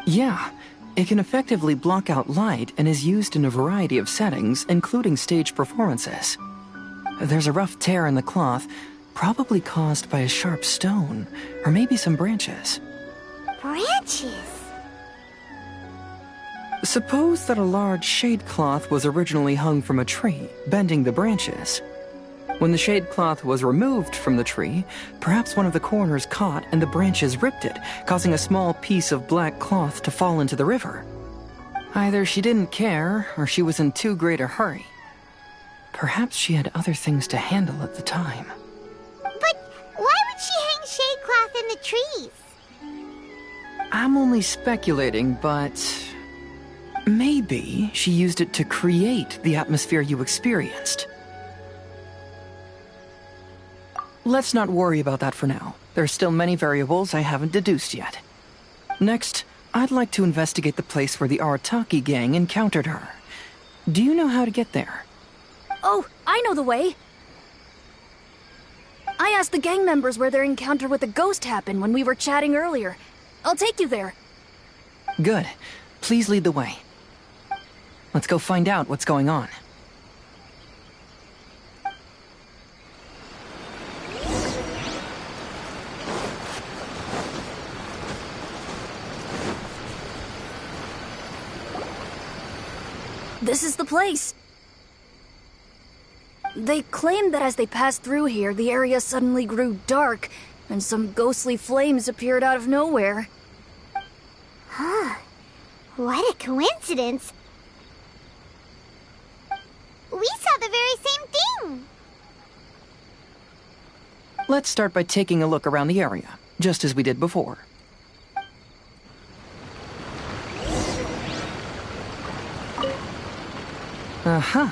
Yeah, it can effectively block out light and is used in a variety of settings, including stage performances. There's a rough tear in the cloth, probably caused by a sharp stone, or maybe some branches. Branches? Suppose that a large shade cloth was originally hung from a tree, bending the branches. When the shade cloth was removed from the tree, perhaps one of the corners caught and the branches ripped it, causing a small piece of black cloth to fall into the river. Either she didn't care, or she was in too great a hurry. Perhaps she had other things to handle at the time. But why would she hang shade cloth in the trees? I'm only speculating, but maybe she used it to create the atmosphere you experienced. Let's not worry about that for now. There are still many variables I haven't deduced yet. Next, I'd like to investigate the place where the Arataki gang encountered her. Do you know how to get there? Oh, I know the way. I asked the gang members where their encounter with the ghost happened when we were chatting earlier. I'll take you there. Good. Please lead the way. Let's go find out what's going on. This is the place. They claimed that as they passed through here, the area suddenly grew dark, and some ghostly flames appeared out of nowhere. Huh. What a coincidence. We saw the very same thing. Let's start by taking a look around the area, just as we did before. Uh-huh.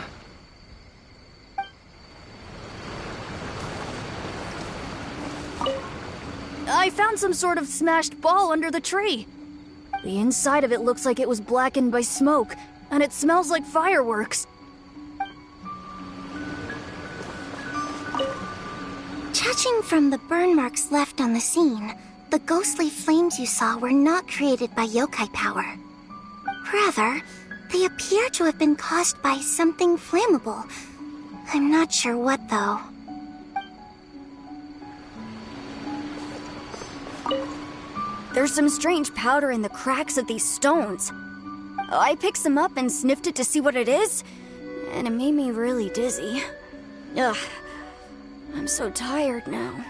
I found some sort of smashed ball under the tree. The inside of it looks like it was blackened by smoke, and it smells like fireworks. Judging from the burn marks left on the scene, the ghostly flames you saw were not created by yokai power. Rather, they appear to have been caused by something flammable. I'm not sure what, though. There's some strange powder in the cracks of these stones. I picked some up and sniffed it to see what it is, and it made me really dizzy. Ugh, I'm so tired now.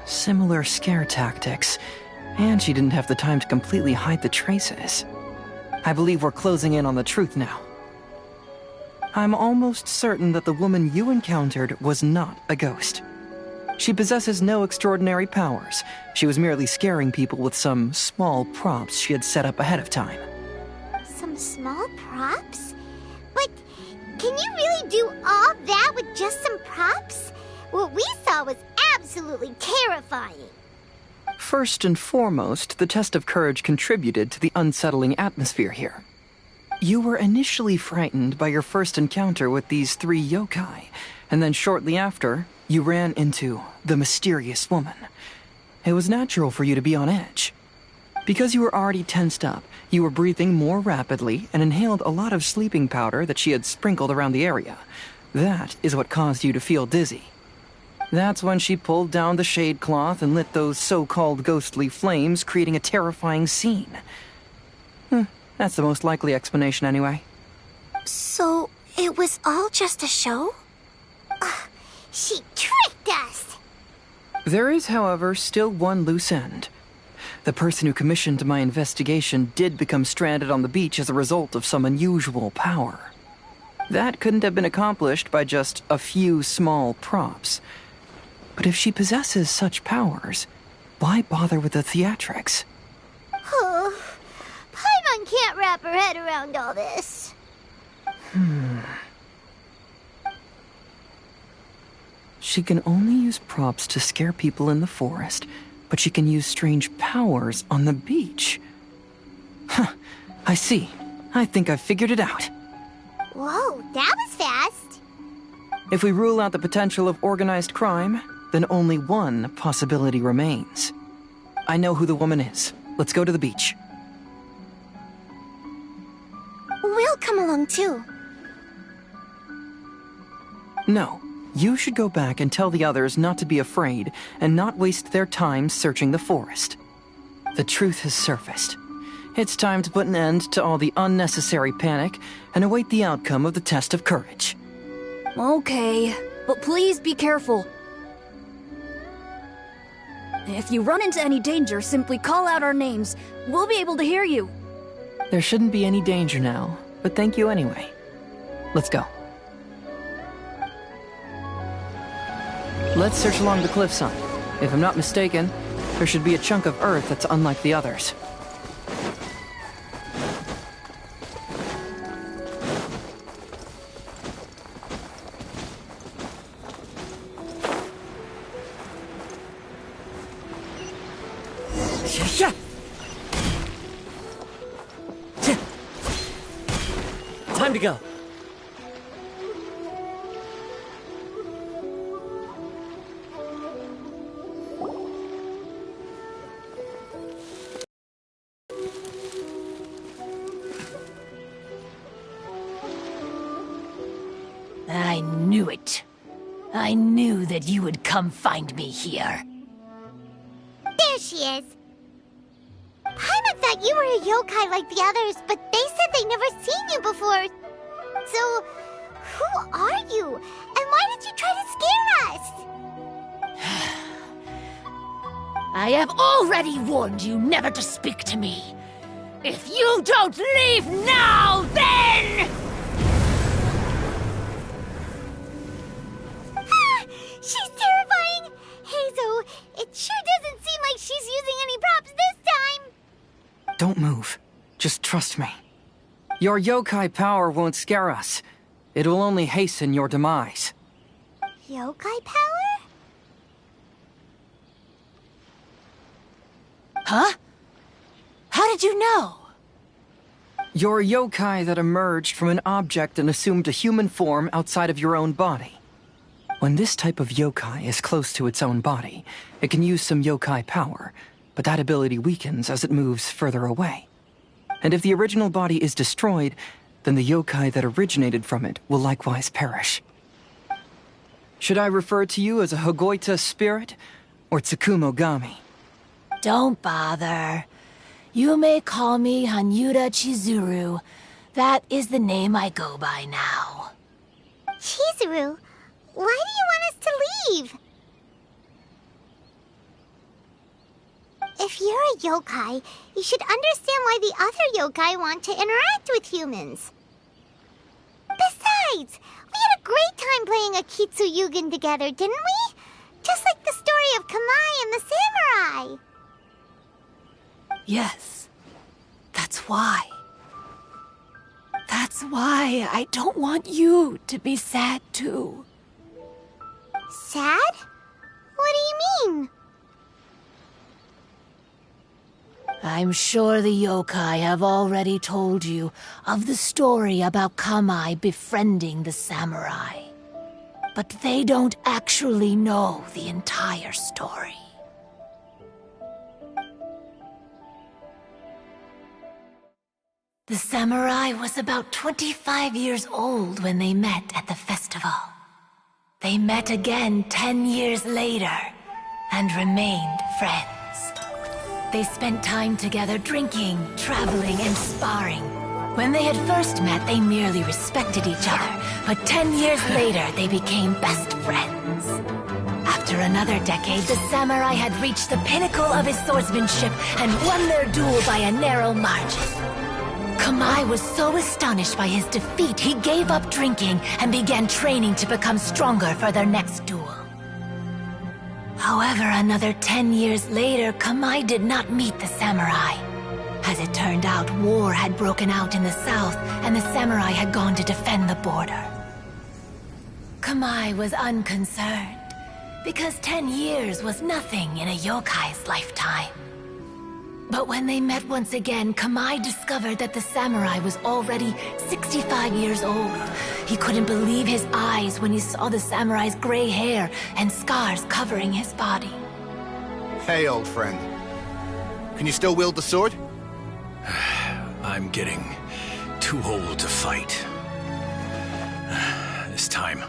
Similar scare tactics. And she didn't have the time to completely hide the traces. I believe we're closing in on the truth now. I'm almost certain that the woman you encountered was not a ghost. She possesses no extraordinary powers. She was merely scaring people with some small props she had set up ahead of time. Some small props? But can you really do all that with just some props? What we saw was absolutely terrifying. First and foremost, the test of courage contributed to the unsettling atmosphere here. You were initially frightened by your first encounter with these 3 yokai, and then shortly after, you ran into the mysterious woman. It was natural for you to be on edge. Because you were already tensed up, you were breathing more rapidly and inhaled a lot of sleeping powder that she had sprinkled around the area. That is what caused you to feel dizzy. That's when she pulled down the shade cloth and lit those so-called ghostly flames, creating a terrifying scene. That's the most likely explanation anyway. So, it was all just a show? She tricked us! There is, however, still one loose end. The person who commissioned my investigation did become stranded on the beach as a result of some unusual power. That couldn't have been accomplished by just a few small props. But if she possesses such powers, why bother with the theatrics? Paimon can't wrap her head around all this. She can only use props to scare people in the forest, but she can use strange powers on the beach. I see. I think I've figured it out. Whoa, that was fast. If we rule out the potential of organized crime, then only one possibility remains. I know who the woman is. Let's go to the beach. We'll come along too. No. You should go back and tell the others not to be afraid and not waste their time searching the forest. The truth has surfaced. It's time to put an end to all the unnecessary panic and await the outcome of the test of courage. Okay, but please be careful. If you run into any danger, simply call out our names. We'll be able to hear you. There shouldn't be any danger now, but thank you anyway. Let's go. Let's search along the cliffside. If I'm not mistaken, there should be a chunk of earth that's unlike the others. Time to go. I knew it. I knew that you would come find me here. There she is. Paimon thought you were a yokai like the others, but they said they never seen you before. So, who are you? And why did you try to scare us? I have already warned you never to speak to me. If you don't leave now, then... She's terrifying! Hazel, it sure doesn't seem like she's using any props this time! Don't move. Just trust me. Your yokai power won't scare us. It will only hasten your demise. Yokai power? Huh? How did you know? You're a yokai that emerged from an object and assumed a human form outside of your own body. When this type of yokai is close to its own body, it can use some yokai power, but that ability weakens as it moves further away. And if the original body is destroyed, then the yokai that originated from it will likewise perish. Should I refer to you as a Hagoita spirit or Tsukumogami? Don't bother. You may call me Hanyuda Chizuru. That is the name I go by now. Chizuru? Why do you want us to leave? If you're a yokai, you should understand why the other yokai want to interact with humans. Besides, we had a great time playing Akitsu Yugen together, didn't we? Just like the story of Kamai and the samurai. Yes, that's why. That's why I don't want you to be sad too. Sad? What do you mean? I'm sure the yokai have already told you of the story about Kamai befriending the samurai. But they don't actually know the entire story. The samurai was about 25 years old when they met at the festival. They met again 10 years later and remained friends. They spent time together drinking, traveling, and sparring. When they had first met, they merely respected each other, but 10 years later, they became best friends. After another decade, the samurai had reached the pinnacle of his swordsmanship and won their duel by a narrow margin. Kamai was so astonished by his defeat, he gave up drinking and began training to become stronger for their next duel. However, another 10 years later, Kamai did not meet the samurai. As it turned out, war had broken out in the south, and the samurai had gone to defend the border. Kamai was unconcerned, because 10 years was nothing in a yokai's lifetime. But when they met once again, Kamai discovered that the samurai was already 65 years old. He couldn't believe his eyes when he saw the samurai's gray hair and scars covering his body. Hey, old friend. Can you still wield the sword? I'm getting too old to fight. This time,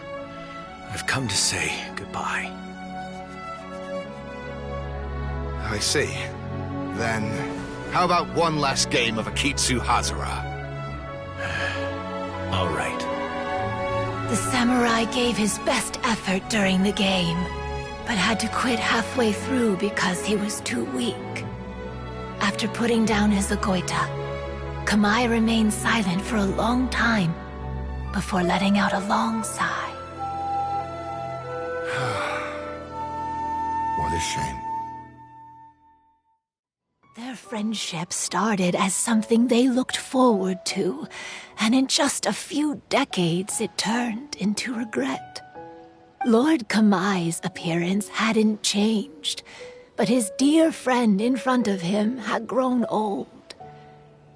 I've come to say goodbye. I see. Then, how about one last game of Akitsu Hazara? All right. The samurai gave his best effort during the game, but had to quit halfway through because he was too weak. After putting down his Agoita, Kamai remained silent for a long time before letting out a long sigh. What a shame. Their friendship started as something they looked forward to, and in just a few decades it turned into regret. Lord Kamai's appearance hadn't changed, but his dear friend in front of him had grown old.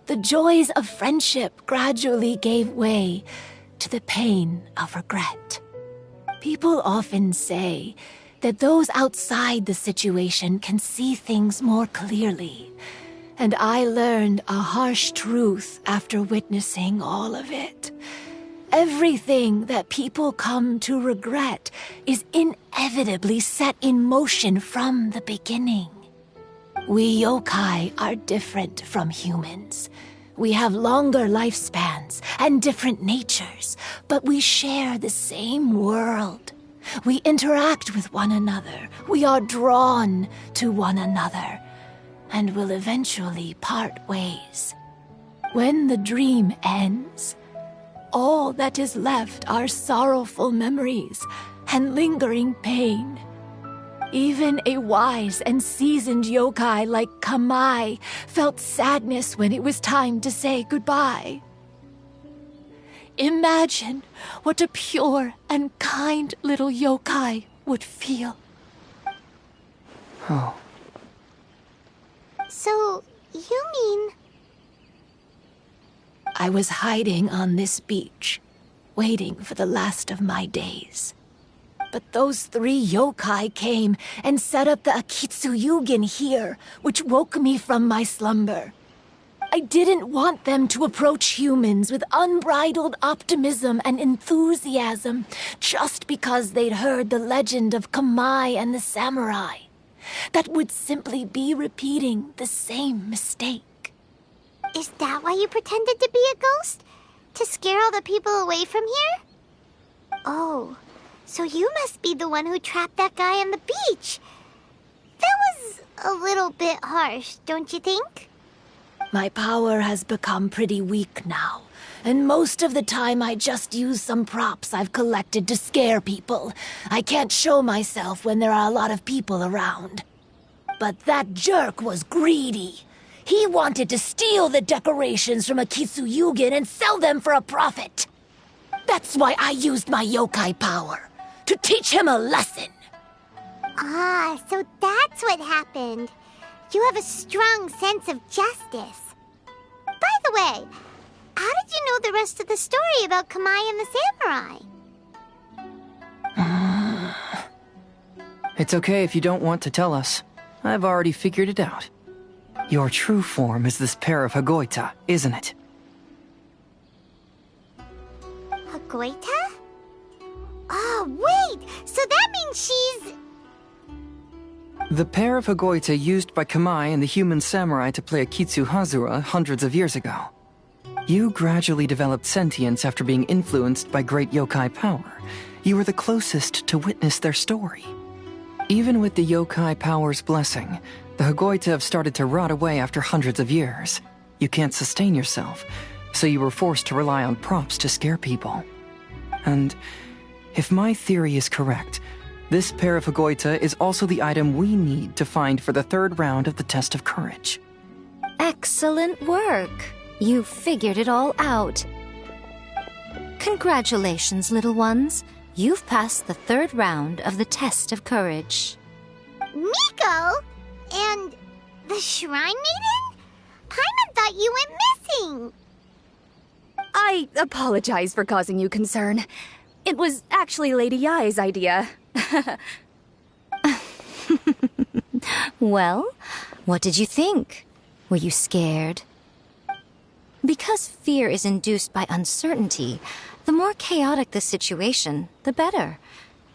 The joys of friendship gradually gave way to the pain of regret. People often say that those outside the situation can see things more clearly, and I learned a harsh truth after witnessing all of it. Everything that people come to regret is inevitably set in motion from the beginning. We yokai are different from humans. We have longer lifespans and different natures, but we share the same world. We interact with one another. We are drawn to one another, and will eventually part ways. When the dream ends, all that is left are sorrowful memories and lingering pain. Even a wise and seasoned yokai like Kamai felt sadness when it was time to say goodbye. Imagine what a pure and kind little yokai would feel. Oh. So, you mean... I was hiding on this beach, waiting for the last of my days. But those 3 yokai came and set up the Akitsu Yugen here, which woke me from my slumber. I didn't want them to approach humans with unbridled optimism and enthusiasm just because they'd heard the legend of Kamai and the samurai. That would simply be repeating the same mistake. Is that why you pretended to be a ghost? To scare all the people away from here? Oh, so you must be the one who trapped that guy on the beach. That was a little bit harsh, don't you think? My power has become pretty weak now, and most of the time I just use some props I've collected to scare people. I can't show myself when there are a lot of people around. But that jerk was greedy. He wanted to steal the decorations from Akitsu Yugen and sell them for a profit. That's why I used my yokai power, to teach him a lesson. Ah, so that's what happened. You have a strong sense of justice. By the way, how did you know the rest of the story about Kamai and the samurai? It's okay if you don't want to tell us. I've already figured it out. Your true form is this pair of Hagoita, isn't it? Hagoita? Oh, wait! So that means she's... The pair of Hagoita used by Kamai and the human samurai to play Akitsu Hazura hundreds of years ago. You gradually developed sentience after being influenced by great yokai power. You were the closest to witness their story. Even with the yokai power's blessing, the Hagoita have started to rot away after hundreds of years. You can't sustain yourself, so you were forced to rely on props to scare people. And if my theory is correct, this pair of Hagoita is also the item we need to find for the 3rd round of the test of courage. Excellent work. You figured it all out. Congratulations, little ones. You've passed the 3rd round of the test of courage. Miko? And the Shrine Maiden? Paimon thought you went missing. I apologize for causing you concern. It was actually Lady Yai's idea. Well, what did you think? Were you scared? Because fear is induced by uncertainty, the more chaotic the situation, the better.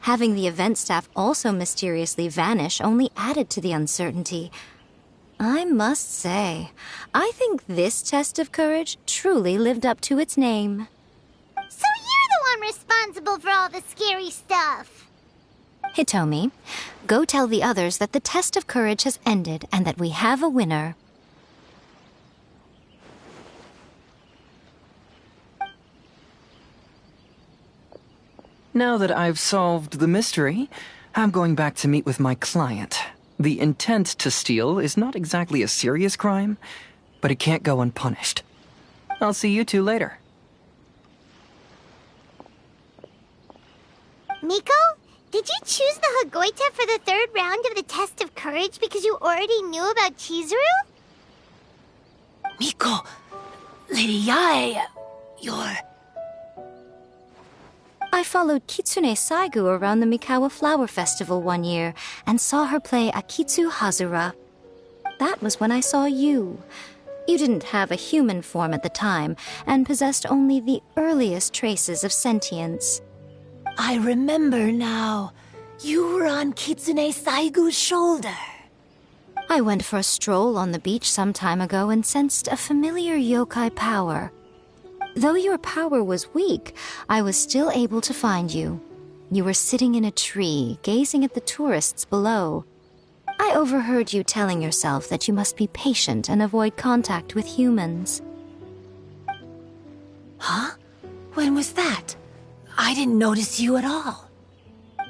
Having the event staff also mysteriously vanish only added to the uncertainty. I must say, I think this test of courage truly lived up to its name. So you're the one responsible for all the scary stuff. Hitomi, go tell the others that the test of courage has ended and that we have a winner. Now that I've solved the mystery, I'm going back to meet with my client. The intent to steal is not exactly a serious crime, but it can't go unpunished. I'll see you two later. Miko, Did you choose the Hagoita for the third round of the test of courage because you already knew about Chizuru? Miko, Lady Yae, you're... I followed Kitsune Saigu around the Mikawa Flower Festival one year and saw her play Akitsu Hazura. That was when I saw you. You didn't have a human form at the time and possessed only the earliest traces of sentience. I remember now. You were on Kitsune Saigu's shoulder. I went for a stroll on the beach some time ago and sensed a familiar yokai power. Though your power was weak, I was still able to find you. You were sitting in a tree, gazing at the tourists below. I overheard you telling yourself that you must be patient and avoid contact with humans. Huh? When was that? I didn't notice you at all.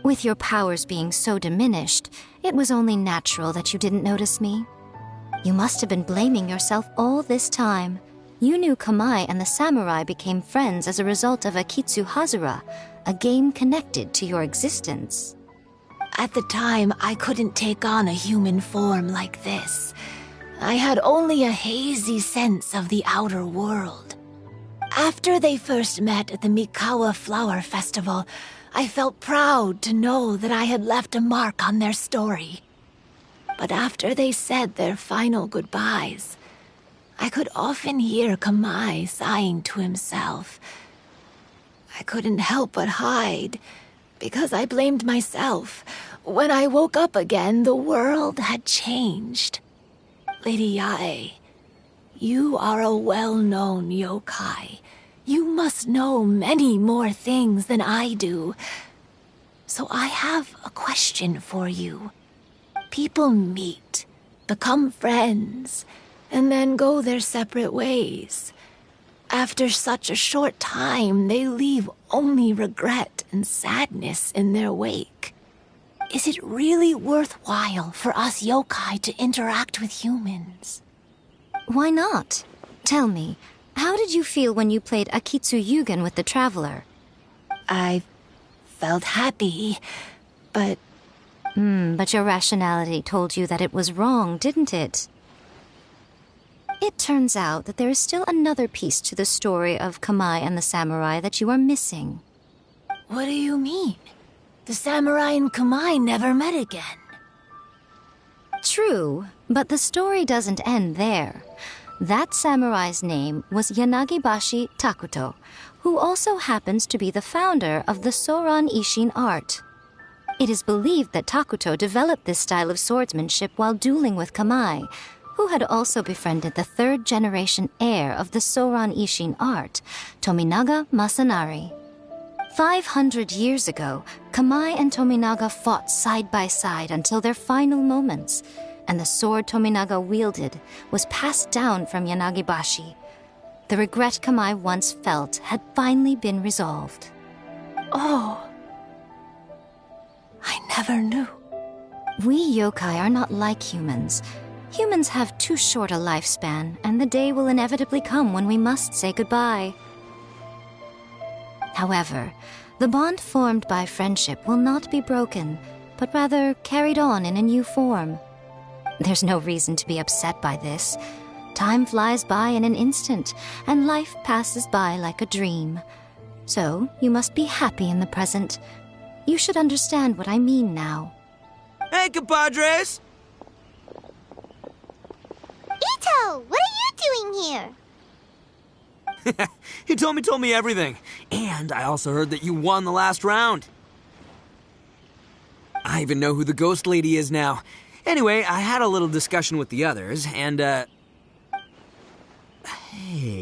With your powers being so diminished, it was only natural that you didn't notice me. You must have been blaming yourself all this time. You knew Kamai and the samurai became friends as a result of Akitsu Hazura, a game connected to your existence. At the time, I couldn't take on a human form like this. I had only a hazy sense of the outer world. After they first met at the Mikawa Flower Festival, I felt proud to know that I had left a mark on their story. But after they said their final goodbyes, I could often hear Kamai sighing to himself. I couldn't help but hide, because I blamed myself. When I woke up again, the world had changed. Lady Yae, you are a well-known yokai. You must know many more things than I do. So I have a question for you. People meet, become friends, and then go their separate ways. After such a short time, they leave only regret and sadness in their wake. Is it really worthwhile for us yokai to interact with humans? Why not? Tell me, how did you feel when you played Akitsu Yugen with the Traveler? I felt happy, but... But your rationality told you that it was wrong, didn't it? It turns out that there is still another piece to the story of Kamai and the samurai that you are missing. What do you mean? The samurai and Kamai never met again. True, but the story doesn't end there. That samurai's name was Yanagibashi Takuto, who also happens to be the founder of the Soran Ishin art. It is believed that Takuto developed this style of swordsmanship while dueling with Kamai, who had also befriended the third-generation heir of the Soran Ishin art, Tominaga Masanari. 500 years ago, Kamai and Tominaga fought side by side until their final moments, and the sword Tominaga wielded was passed down from Yanagibashi. The regret Kamai once felt had finally been resolved. Oh, I never knew. We yokai are not like humans. Humans have too short a lifespan, and the day will inevitably come when we must say goodbye. However, the bond formed by friendship will not be broken, but rather carried on in a new form. There's no reason to be upset by this. Time flies by in an instant, and life passes by like a dream. So, you must be happy in the present. You should understand what I mean now. Hey, compadres! Ito, what are you doing here? Hitomi told me everything. And I also heard that you won the last round. I even know who the ghost lady is now. Anyway, I had a little discussion with the others, and, Hey,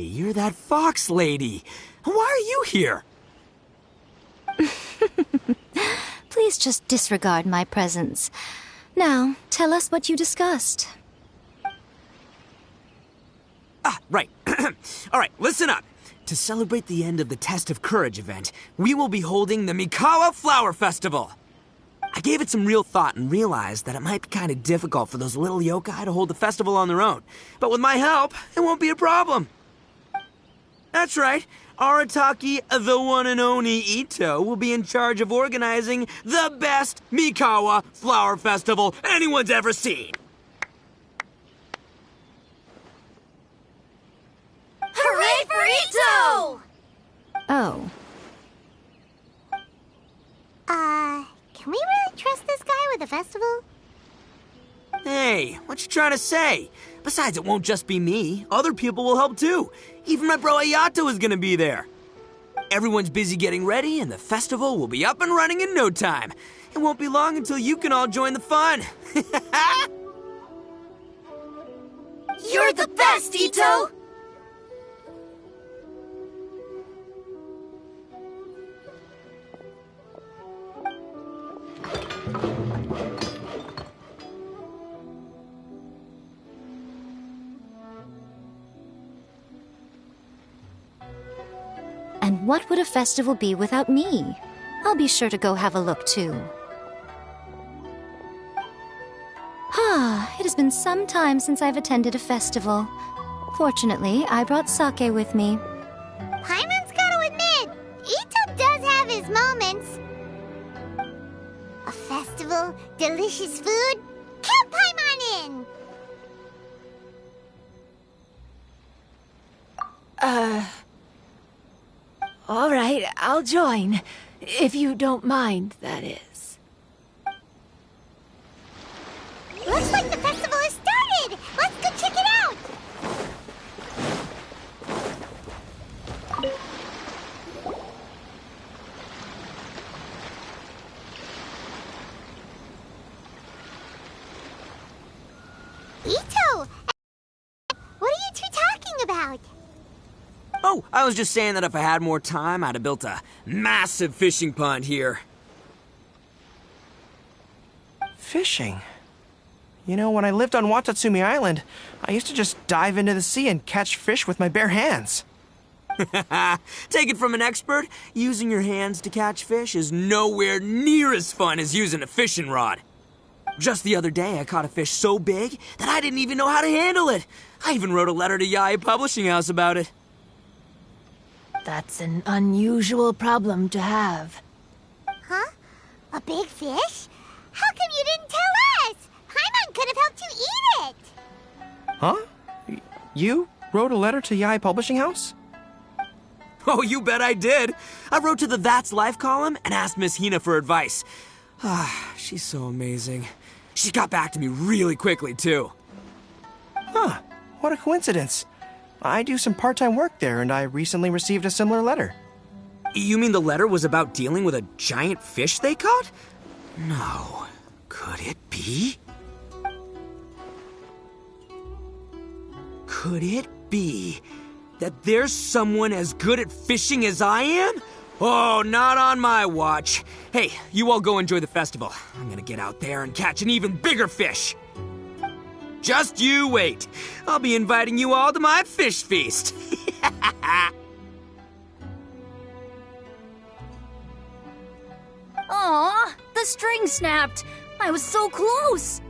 you're that fox lady. Why are you here? Please just disregard my presence. Now, tell us what you discussed. Right. All right, listen up. To celebrate the end of the Test of Courage event, we will be holding the Mikawa Flower Festival. I gave it some real thought and realized that it might be kind of difficult for those little yokai to hold the festival on their own. But with my help, it won't be a problem. That's right. Arataki, the one and only Ito, will be in charge of organizing the best Mikawa flower festival anyone's ever seen. Hooray for Ito! Oh. Can we really trust this guy with the festival? Hey, what you trying to say? Besides, it won't just be me. Other people will help too. Even my bro Ayato is gonna be there. Everyone's busy getting ready, and the festival will be up and running in no time. It won't be long until you can all join the fun. You're the best, Ito! And what would a festival be without me? I'll be sure to go have a look too. It has been some time since I've attended a festival. Fortunately, I brought sake with me. Paimon's gotta admit, Ito does have his moments. A festival, delicious food, count Paimon in! All right, I'll join. If you don't mind, that is. Looks like the festival has started! Let's go check it out! Ito! What are you two talking about? Oh, I was just saying that if I had more time, I'd have built a massive fishing pond here. Fishing? You know, when I lived on Watatsumi Island, I used to just dive into the sea and catch fish with my bare hands. Take it from an expert, using your hands to catch fish is nowhere near as fun as using a fishing rod. Just the other day, I caught a fish so big that I didn't even know how to handle it. I even wrote a letter to Yae Publishing House about it. That's an unusual problem to have. Huh? A big fish? How come you didn't tell us? Paimon could have helped you eat it! Huh? You wrote a letter to Yae Publishing House? Oh, you bet I did. I wrote to the That's Life column and asked Miss Hina for advice. She's so amazing. She got back to me really quickly, too. Huh, what a coincidence. I do some part-time work there, and I recently received a similar letter. You mean the letter was about dealing with a giant fish they caught? No. Could it be? Could it be that there's someone as good at fishing as I am? Oh, not on my watch. Hey, you all go enjoy the festival. I'm gonna get out there and catch an even bigger fish. Just you wait. I'll be inviting you all to my fish feast. Aw, the string snapped. I was so close.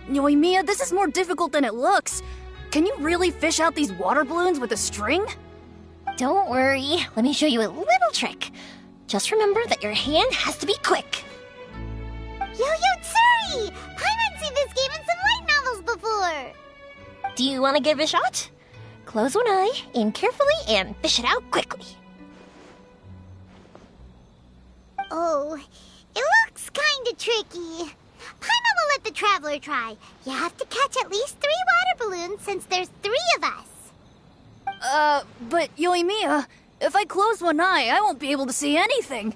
Yoimiya, this is more difficult than it looks. Can you really fish out these water balloons with a string? Don't worry. Let me show you a little trick. Just remember that your hand has to be quick. Yo-Yo Tsuri! Paimon's seen this game in some light novels before! Do you want to give it a shot? Close one eye, aim carefully, and fish it out quickly. Oh, it looks kinda tricky. Paimon will let the traveler try. You have to catch at least 3 water balloons since there's 3 of us. But Yoimiya, if I close one eye, I won't be able to see anything.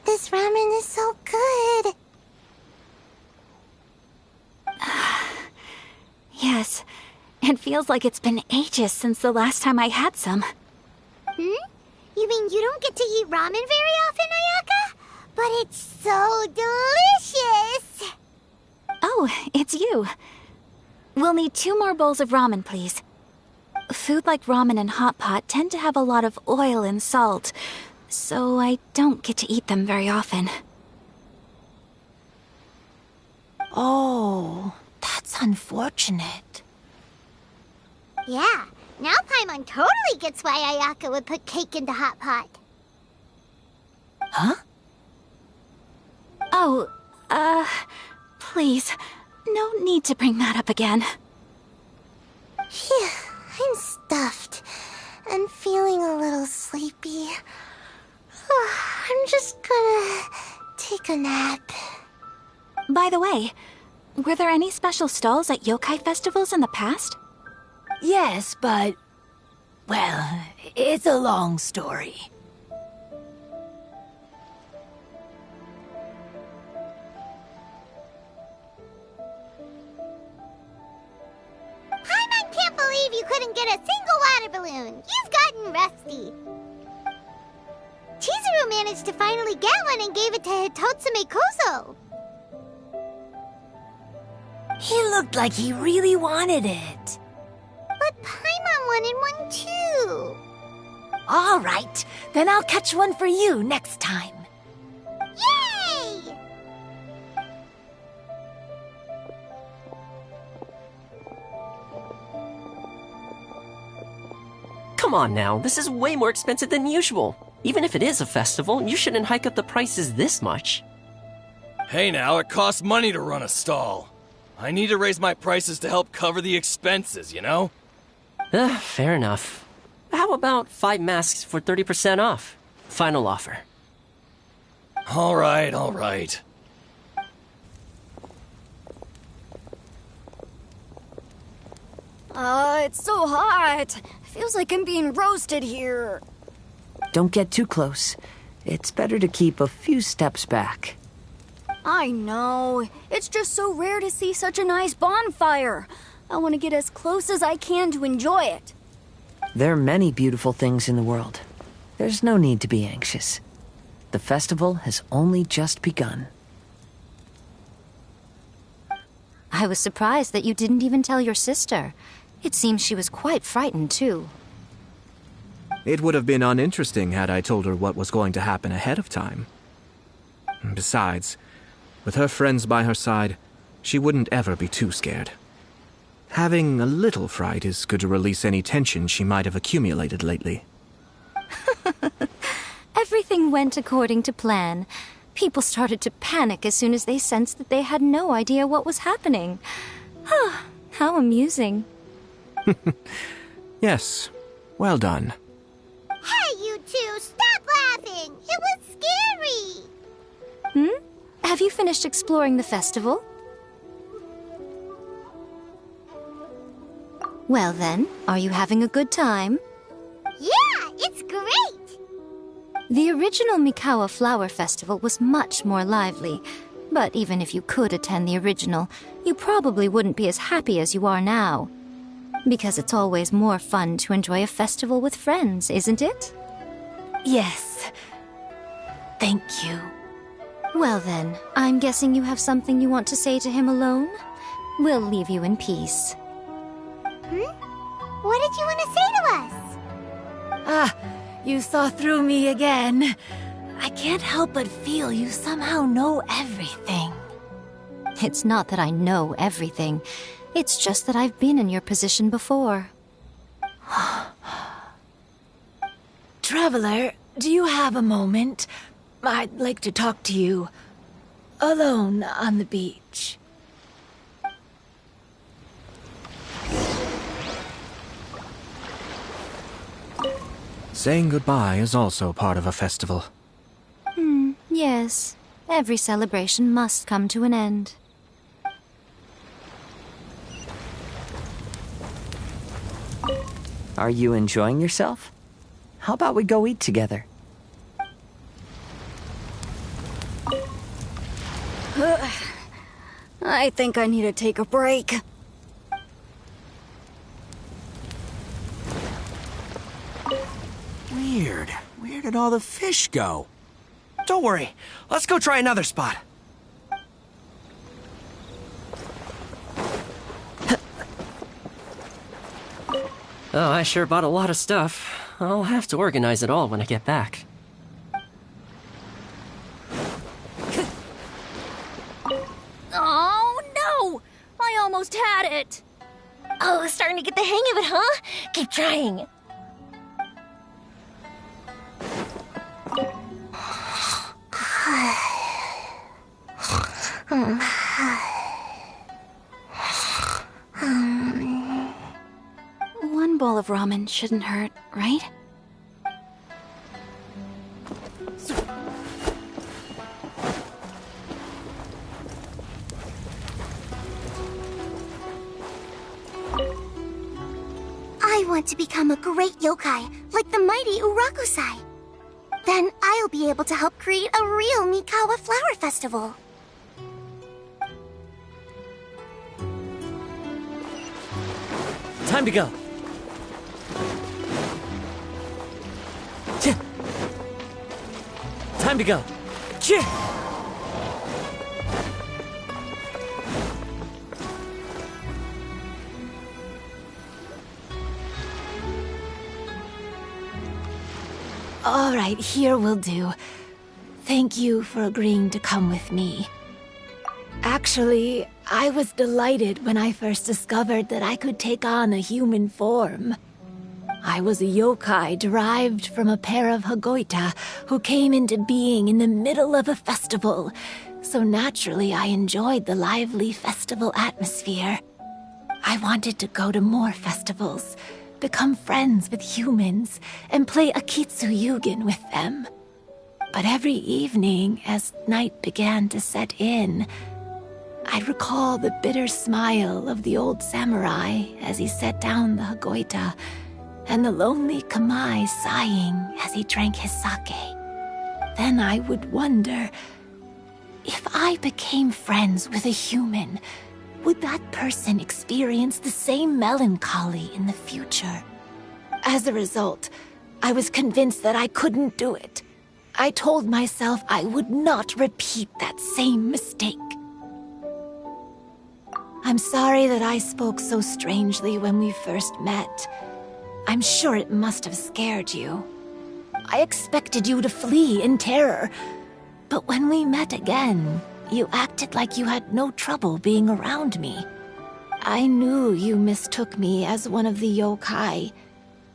This ramen is so good. Yes, it feels like it's been ages since the last time I had some. You mean you don't get to eat ramen very often, Ayaka? But it's so delicious! Oh, it's you. We'll need 2 more bowls of ramen, please. food like ramen and hot pot tend to have a lot of oil and salt, so I don't get to eat them very often. Oh, that's unfortunate. Yeah, now Paimon totally gets why Ayaka would put cake into hot pot. Huh? Oh, please, no need to bring that up again. Phew, I'm stuffed and feeling a little sleepy. I'm just gonna take a nap. By the way, were there any special stalls at yokai festivals in the past? Yes, but... well, it's a long story. Paimon can't believe you couldn't get a single water balloon. You've gotten rusty. Chizuru managed to finally get one and gave it to Hitotsume Kozo. He looked like he really wanted it. But Paimon wanted one too. All right, then I'll catch one for you next time. Yay! Come on now, this is way more expensive than usual. Even if it is a festival, you shouldn't hike up the prices this much. Hey now, it costs money to run a stall. I need to raise my prices to help cover the expenses, you know? Fair enough. How about 5 masks for 30% off? Final offer. All right. It's so hot. Feels like I'm being roasted here. Don't get too close. It's better to keep a few steps back. I know. It's just so rare to see such a nice bonfire. I want to get as close as I can to enjoy it. There are many beautiful things in the world. There's no need to be anxious. The festival has only just begun. I was surprised that you didn't even tell your sister. It seems she was quite frightened, too. It would have been uninteresting had I told her what was going to happen ahead of time. Besides, with her friends by her side, she wouldn't ever be too scared. Having a little fright is good to release any tension she might have accumulated lately. Everything went according to plan. People started to panic as soon as they sensed that they had no idea what was happening. How amusing. Yes, well done. Hey, you two, stop laughing! It was scary! Have you finished exploring the festival? Well then, are you having a good time? Yeah, it's great! The original Mikawa Flower Festival was much more lively, but even if you could attend the original, you probably wouldn't be as happy as you are now. Because it's always more fun to enjoy a festival with friends, isn't it? Yes. Thank you. Well then, I'm guessing you have something you want to say to him alone? We'll leave you in peace. What did you want to say to us? You saw through me again. I can't help but feel you somehow know everything. It's not that I know everything. It's just that I've been in your position before. Traveler, do you have a moment? I'd like to talk to you. Alone on the beach. Saying goodbye is also part of a festival. Yes. Every celebration must come to an end. Are you enjoying yourself? How about we go eat together? I think I need to take a break. Weird. Where did all the fish go? Don't worry. Let's go try another spot. Oh, I sure bought a lot of stuff. I'll have to organize it all when I get back. Oh, no! I almost had it! Oh, starting to get the hang of it, huh? Keep trying. One bowl of ramen shouldn't hurt, right? I want to become a great yokai, like the mighty Urakusai. Then I'll be able to help create a real Mikawa flower festival. Time to go. Time to go. All right, here will do. Thank you for agreeing to come with me. Actually, I was delighted when I first discovered that I could take on a human form. I was a yokai derived from a pair of Hagoita who came into being in the middle of a festival, so naturally I enjoyed the lively festival atmosphere. I wanted to go to more festivals, become friends with humans, and play Akitsu Yugen with them. But every evening, as night began to set in, I'd recall the bitter smile of the old samurai as he set down the Hagoita, and the lonely Kamai sighing as he drank his sake. Then I would wonder, if I became friends with a human, would that person experience the same melancholy in the future? As a result, I was convinced that I couldn't do it. I told myself I would not repeat that same mistake. I'm sorry that I spoke so strangely when we first met. I'm sure it must have scared you. I expected you to flee in terror, but when we met again, you acted like you had no trouble being around me. I knew you mistook me as one of the yokai,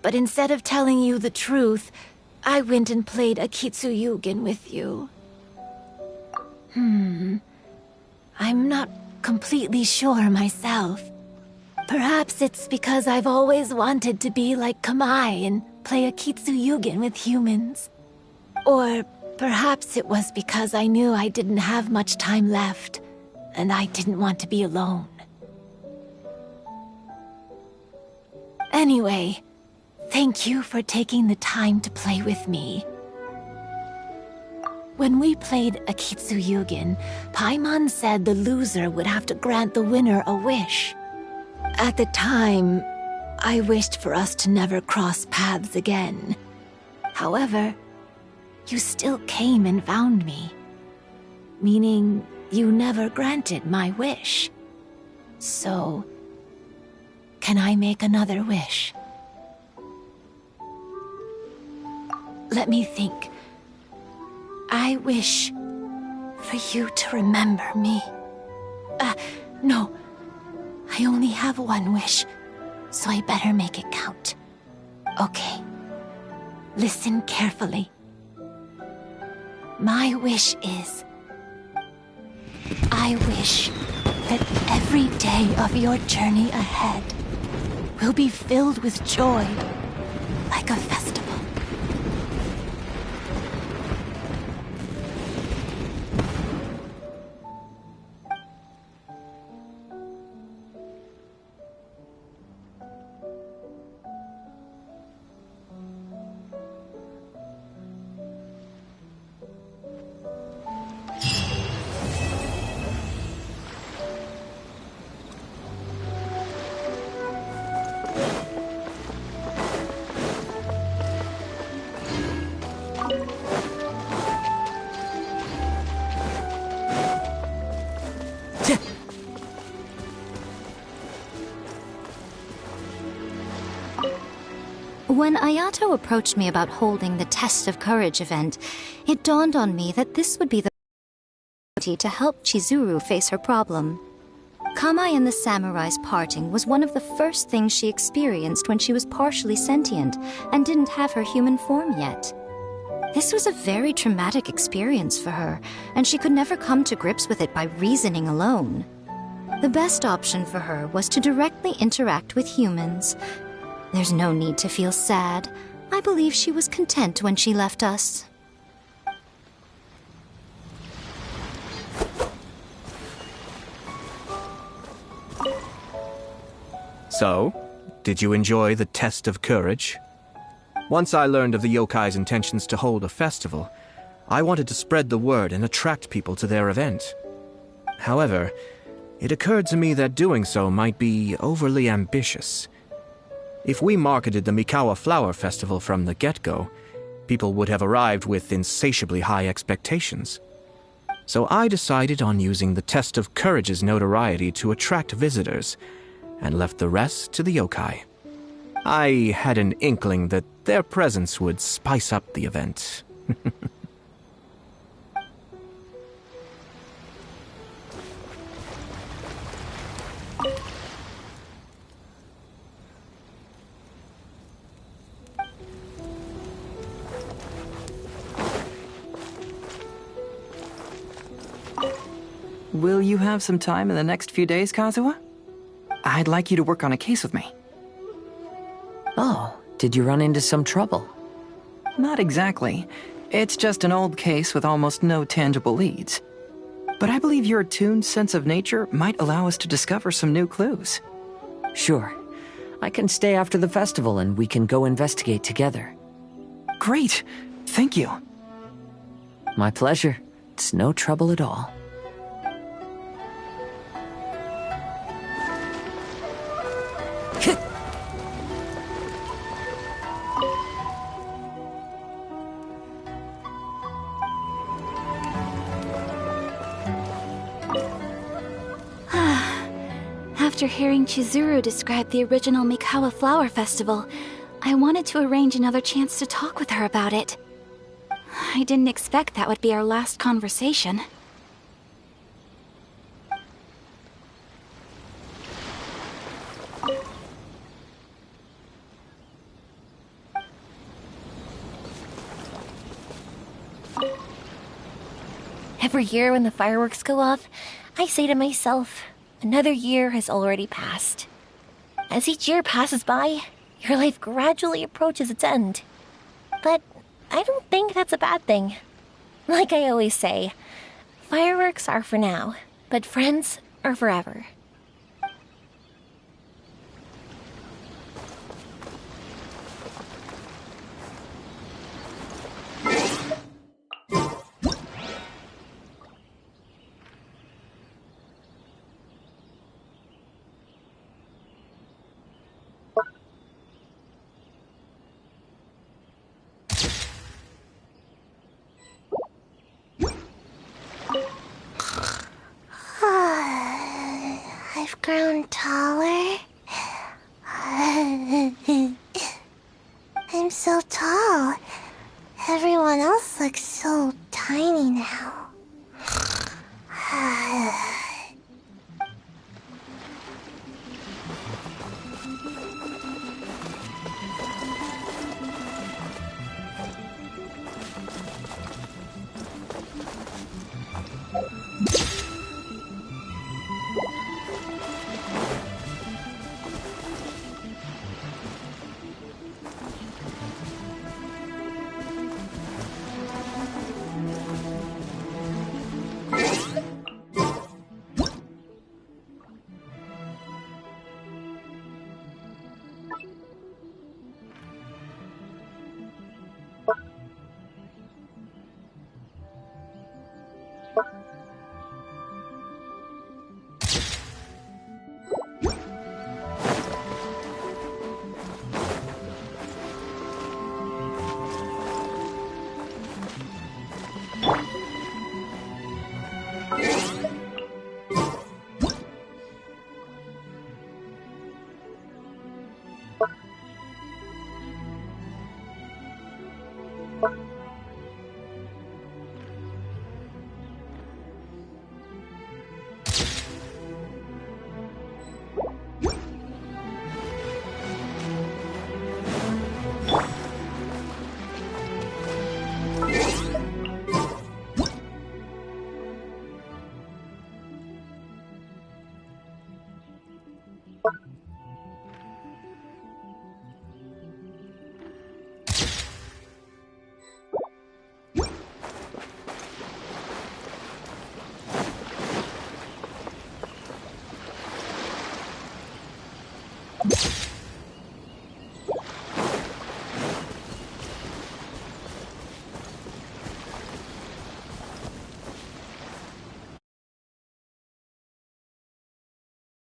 but instead of telling you the truth, I went and played Akitsu Yugen with you. I'm not completely sure myself. Perhaps it's because I've always wanted to be like Kamai and play Akitsu Yugen with humans. Or perhaps it was because I knew I didn't have much time left, and I didn't want to be alone. Anyway, thank you for taking the time to play with me. When we played Akitsu Yugen, Paimon said the loser would have to grant the winner a wish. At the time, I wished for us to never cross paths again. However, you still came and found me, meaning you never granted my wish. So, can I make another wish? Let me think. I wish for you to remember me. No. I only have one wish, so I better make it count. Okay. Listen carefully. My wish is, I wish that every day of your journey ahead will be filled with joy, like a festival. When Ayato approached me about holding the Test of Courage event, it dawned on me that this would be the opportunity to help Chizuru face her problem. Kamai and the samurai's parting was one of the first things she experienced when she was partially sentient and didn't have her human form yet. This was a very traumatic experience for her, and she could never come to grips with it by reasoning alone. The best option for her was to directly interact with humans. There's no need to feel sad. I believe she was content when she left us. So, did you enjoy the Test of Courage? Once I learned of the yokai's intentions to hold a festival, I wanted to spread the word and attract people to their event. However, it occurred to me that doing so might be overly ambitious. If we marketed the Mikawa Flower Festival from the get-go, people would have arrived with insatiably high expectations. So I decided on using the Test of Courage's notoriety to attract visitors, and left the rest to the yokai. I had an inkling that their presence would spice up the event. Will you have some time in the next few days, Kazuha? I'd like you to work on a case with me. Oh, did you run into some trouble? Not exactly. It's just an old case with almost no tangible leads. But I believe your attuned sense of nature might allow us to discover some new clues. Sure. I can stay after the festival and we can go investigate together. Great! Thank you. My pleasure. It's no trouble at all. After hearing Chizuru describe the original Mikawa Flower Festival, I wanted to arrange another chance to talk with her about it. I didn't expect that would be our last conversation. Every year when the fireworks go off, I say to myself, another year has already passed. As each year passes by, your life gradually approaches its end. But I don't think that's a bad thing. Like I always say, fireworks are for now, but friends are forever. I've grown taller. I'm so tall. Everyone else looks so tiny now.